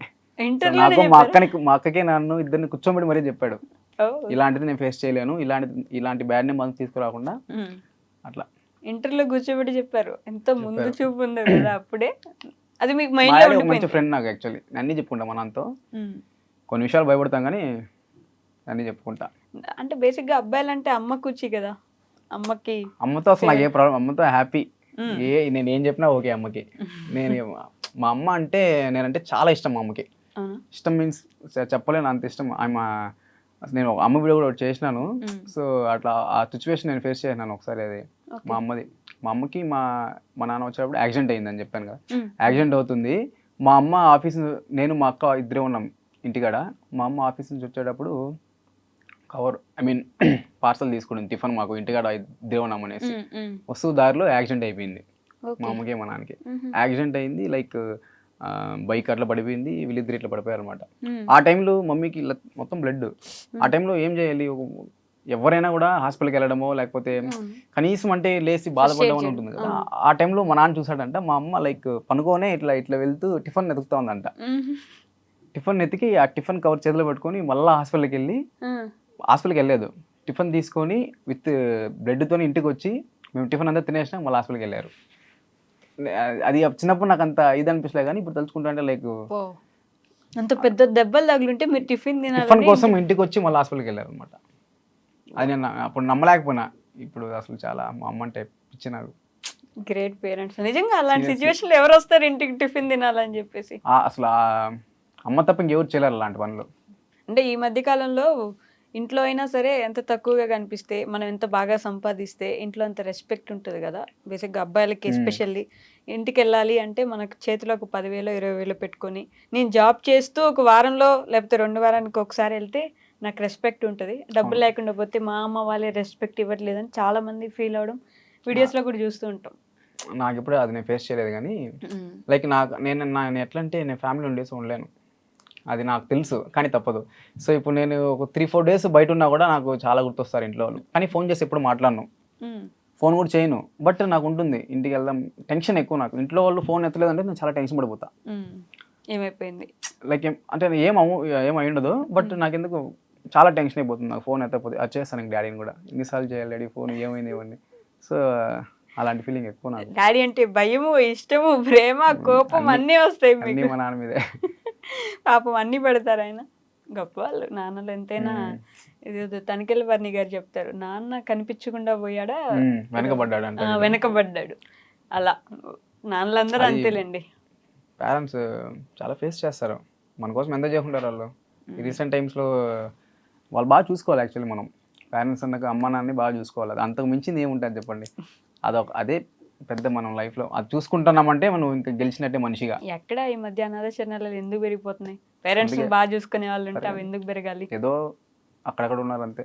నాకు మా అక్కకే నన్ను ఇద్దరిని కూర్చోబెట్టి మరీ చెప్పాడు, ఇలాంటిది నేను ఫేస్ చేయలేను, ఇలాంటి బ్యాడ్ నేమ్ మనకు తీసుకురాకుండా అట్లా. ఇంటర్లో కూర్చోబెట్టి చెప్పారు. ఎంత ముందు చూపు ఉంది కదా అప్పుడే. అది మీకు మైండ్ లో ఉండిపోయింది. మంచి ఫ్రెండ్ నాకు యాక్చువల్లీ. అన్నీ చెప్పుకుంటా మా నాన్నతో, కొన్ని విషయాలు భయపడతాం కానీ అన్నీ చెప్పుకుంటా. అంటే బేసిక్ గా అబ్బాయిలు అంటే అమ్మ కూర్చి కదా, అమ్మతో అసలు నాకు ఏ ప్రాబ్లం, అమ్మతో హ్యాపీ. నేను ఏం చెప్పినా ఓకే అమ్మకి. మా అమ్మ అంటే నేనంటే చాలా ఇష్టం. మా అమ్మకి ఇష్టం మీన్స్ చెప్పలేను, అంత ఇష్టం. నేను అమ్మ వీడియో కూడా చేసినాను. సో అట్లా ఆ సిచ్యువేషన్ నేను ఫేస్ చేసినాను ఒకసారి. అది మా అమ్మకి మా నాన్న వచ్చేటప్పుడు యాక్సిడెంట్ అయిందని చెప్పాను కదా. యాక్సిడెంట్ అవుతుంది, మా అమ్మ ఆఫీస్, నేను మా అక్క ఇద్దరే ఉన్నాం ఇంటికాడ. మా అమ్మ ఆఫీస్ నుంచి వచ్చేటప్పుడు పార్సల్ తీసుకుంటుంది, టిఫిన్ మాకు ఇంటికాడ ఇద్దరే ఉన్నాం అనేసి. వస్తూ దారిలో యాక్సిడెంట్ అయిపోయింది మా అమ్మకి మా నాన్నకి. యాక్సిడెంట్ అయింది, లైక్ బైక్ అట్లా పడిపోయింది, వీళ్ళిద్దరు ఇట్లా పడిపోయారు అనమాట. ఆ టైంలో మమ్మీకి మొత్తం బ్లడ్. ఆ టైంలో ఏం చేయాలి, ఎవరైనా కూడా హాస్పిటల్కి వెళ్ళడమో లేకపోతే కనీసం అంటే లేచి బాధపడడం అని ఉంటుంది కదా. ఆ టైంలో మా నాన్న చూసాడంట, మా అమ్మ లైక్ పనుకోనే ఇట్లా వెళ్తూ టిఫిన్ ఎదుగుతా ఉందంట. టిఫిన్ ఎత్తికి ఆ టిఫిన్ కవర్ చేతిలో పెట్టుకొని మళ్ళీ హాస్పిటల్కి వెళ్ళలేదు, టిఫిన్ తీసుకొని విత్ బ్రెడ్తో ఇంటికి వచ్చి మేము టిఫిన్ అంతా తినేసినా మళ్ళీ హాస్పిటల్కి వెళ్ళారు. అది చిన్నప్పుడు నాకు అంత ఇది అనిపించలేదు, కానీ ఇప్పుడు తలుచుకుంటా లైక్ అంత పెద్ద దెబ్బలు తగులుంటే మీరు టిఫిన్ టిఫిన్ కోసం ఇంటికి వచ్చి మళ్ళీ హాస్పిటల్కి వెళ్ళారు అనమాట. అది నేను అప్పుడు నమ్మలేకపోయినా, ఇప్పుడు అసలు చాలా మా అమ్మ అంటే పిచ్చి నాకు. గ్రేట్ పేరెంట్స్ నిజంగా. అలాంటి సిచ్యువేషన్ లో ఎవరు వస్తారు ఇంటికి టిఫిన్ తినాలని చెప్పేసి? అసలు అమ్మ తప్ప ఇంకెవరు చేయలేరు అలాంటి పనులు. అంటే ఈ మధ్య కాలంలో ఇంట్లో అయినా సరే ఎంత తక్కువగా కనిపిస్తే, మనం ఎంత బాగా సంపాదిస్తే ఇంట్లో అంత రెస్పెక్ట్ ఉంటుంది కదా. బేసిక్గా అబ్బాయిలకి ఎస్పెషల్లీ ఇంటికి వెళ్ళాలి అంటే మనకు చేతిలో ఒక 10,000 20,000 పెట్టుకొని నేను జాబ్ చేస్తూ ఒక వారంలో లేకపోతే 2 వారానికి ఒకసారి వెళ్తే నాకు రెస్పెక్ట్ ఉంటుంది. డబ్బులు లేకుండా పోతే మా అమ్మ వాళ్ళే రెస్పెక్ట్ ఇవ్వట్లేదని చాలా మంది ఫీల్ అవడం వీడియోస్లో కూడా చూస్తూ ఉంటాం. నాకు ఎప్పుడు అది నేను ఫేస్ చేయలేదు, కానీ లైక్ నేను ఎట్లా అంటే నేను ఫ్యామిలీ ఉండేసి ఉండలేను, అది నాకు తెలుసు, కానీ తప్పదు. సో ఇప్పుడు నేను ఒక 3-4 డేస్ బయట ఉన్నా కూడా నాకు చాలా గుర్తొస్తారు ఇంట్లో వాళ్ళు, కానీ ఫోన్ చేసి ఎప్పుడు మాట్లాడను, ఫోన్ కూడా చేయను. బట్ నాకు ఉంటుంది ఇంటికి వెళ్దాం టెన్షన్ ఎక్కువ నాకు. ఇంట్లో వాళ్ళు ఫోన్ ఎత్తలేదంటే నేను చాలా టెన్షన్ పడిపోతా. ఏమైపోయింది లైక్ అంటే ఏమై ఉండదు, బట్ నాకు ఎందుకు చాలా టెన్షన్ అయిపోతుంది నాకు ఫోన్ ఎత్తకపోతే. అది చేస్తాను ఇంక డాడీని కూడా, ఎన్నిసార్లు చేయాలి డాడీ ఫోన్, ఏమైంది ఇవన్నీ. సో అలాంటి ఫీలింగ్ ఎక్కువ నాకు. డాడీ అంటే భయము, ఇష్టము, ప్రేమ, కోపం అన్నీ వస్తాయి మీకు. మా నాన్న మీదే పాపం అన్నీ పెడతారు ఆయన. గొప్ప వాళ్ళు నాన్నలు ఎంతైనా. ఇది తనికెళ్ళ వర్ణి గారు చెప్తారు, నాన్న కనిపించకుండా పోయాడా వెనకబడ్డాడు. అలా నాన్నలందరూ అంతేలేండి. పేరెంట్స్ చాలా ఫేస్ చేస్తారు, మన కోసం ఎంత చేయకుంటారు వాళ్ళు. రీసెంట్ టైమ్స్లో వాళ్ళు బాగా చూసుకోవాలి యాక్చువల్లీ. మనం పేరెంట్స్ అన్నాక అమ్మ నాన్నని బాగా చూసుకోవాలి, అది అంతకు మించింది ఏముంటుంది చెప్పండి. అదే పెద్ద మనం లైఫ్లో అది చూసుకుంటున్నామంటే మనం ఇంకా గెలిచినట్టే మనిషిగా. ఎక్కడ ఈ మధ్య అనాథాశ్రమాలు ఎందుకు పెరిగిపోతున్నాయి? పేరెంట్స్ బాగా చూసుకునే వాళ్ళు ఉంటే అవి ఎందుకు పెరగాలి? ఏదో అక్కడక్కడ ఉన్నారు అంతే,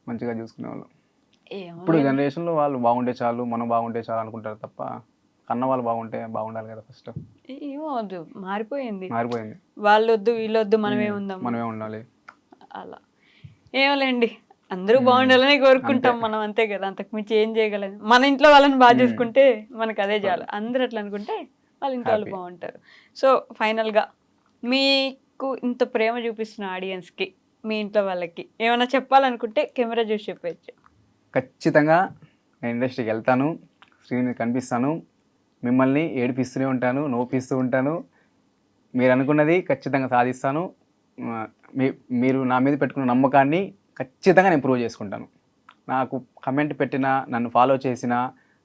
మంచిగా చూసుకునే వాళ్ళు. ఇప్పుడు జనరేషన్లో వాళ్ళు బాగుంటే చాలు, మనం బాగుంటే చాలు అనుకుంటారు తప్ప కన్న వాళ్ళు బాగుండాలి కదా ఫస్ట్. ఏమవద్దు, మారిపోయింది. వాళ్ళు వద్దు వీళ్ళొద్దు, మనమే ఉండాలి అలా. ఏమోలేండి, అందరూ బాగుండాలని కోరుకుంటాం మనం, అంతే కదా. అంతకు మించి ఏం చేయగలం? మన ఇంట్లో వాళ్ళని బాగా చూసుకుంటే మనకు అదే చాలు. అందరూ అట్లా అనుకుంటే వాళ్ళ ఇంట్లో వాళ్ళు బాగుంటారు. సో ఫైనల్గా మీకు ఇంత ప్రేమ చూపిస్తున్న ఆడియన్స్కి, మీ ఇంట్లో వాళ్ళకి ఏమైనా చెప్పాలనుకుంటే కెమెరా చూసి చెప్పచ్చు. ఖచ్చితంగా నేను ఇండస్ట్రీకి వెళ్తాను, స్క్రీన్ కనిపిస్తాను, మిమ్మల్ని ఏడిపిస్తూనే ఉంటాను, నవ్విస్తూ ఉంటాను. మీరు అనుకున్నది ఖచ్చితంగా సాధిస్తాను. మీరు నా మీద పెట్టుకున్న నమ్మకాన్ని ఖచ్చితంగా నేను ప్రూవ్ చేసుకుంటాను. నాకు కమెంట్ పెట్టినా, నన్ను ఫాలో చేసినా,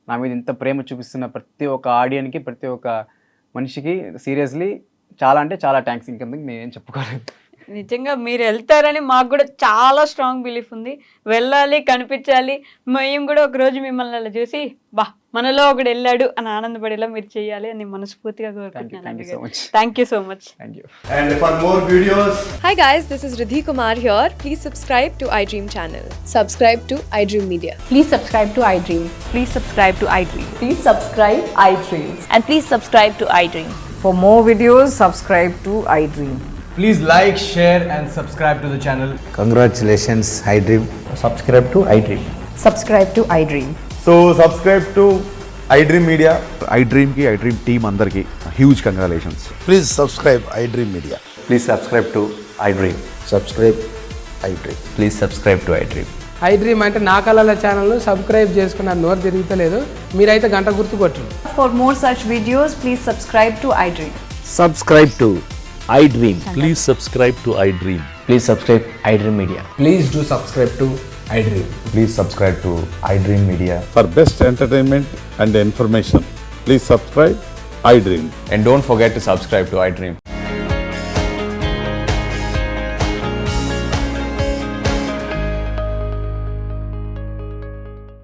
నా మీద ఇంత ప్రేమ చూపిస్తున్న ప్రతి ఒక్క ఆడియన్కి, ప్రతి ఒక్క మనిషికి సీరియస్లీ చాలా అంటే చాలా థ్యాంక్స్. ఇంకెందుకు నేనేం చెప్పుకోలేదు. నిజంగా మీరు వెళ్తారని మాకు కూడా చాలా స్ట్రాంగ్ బిలీఫ్ ఉంది. వెళ్ళాలి, కనిపించాలి. మేము కూడా ఒకరోజు మిమ్మల్ని అలా చూసి బా మనలో ఒకడు వెళ్ళాడు అని ఆనందపడేలా మీరు చేయాలి అని మనస్ఫూర్తిగా కోరుకుంటున్నాను. Thank you so much. And for more videos, Hi guys, this is Riddhi Kumar here. Please subscribe to iDream channel. Subscribe to iDream Media. Please subscribe to iDream. Please subscribe to iDream. Please subscribe iDream. And please subscribe to iDream. For more videos, subscribe to iDream. please like, share and subscribe to the channel. Congratulations, iDream. Subscribe to iDream. Subscribe to iDream. So subscribe to iDream Media. iDream ki iDream team andarki huge congratulations. Please subscribe iDream Media. Please subscribe to iDream. Subscribe iDream. Please subscribe to iDream. iDream అంటే నా కళల channel subscribe చేసుకున్న నోరు తిరుగుతలేదు, మీరైతే గంట గుర్తు కొట్టండి. For more such videos, please subscribe to iDream. Subscribe to iDream. Please subscribe to iDream. Please subscribe iDream Media. Please do subscribe to iDream. Please subscribe to iDream Media. For best entertainment and information, please subscribe iDream. And don't forget to subscribe to iDream.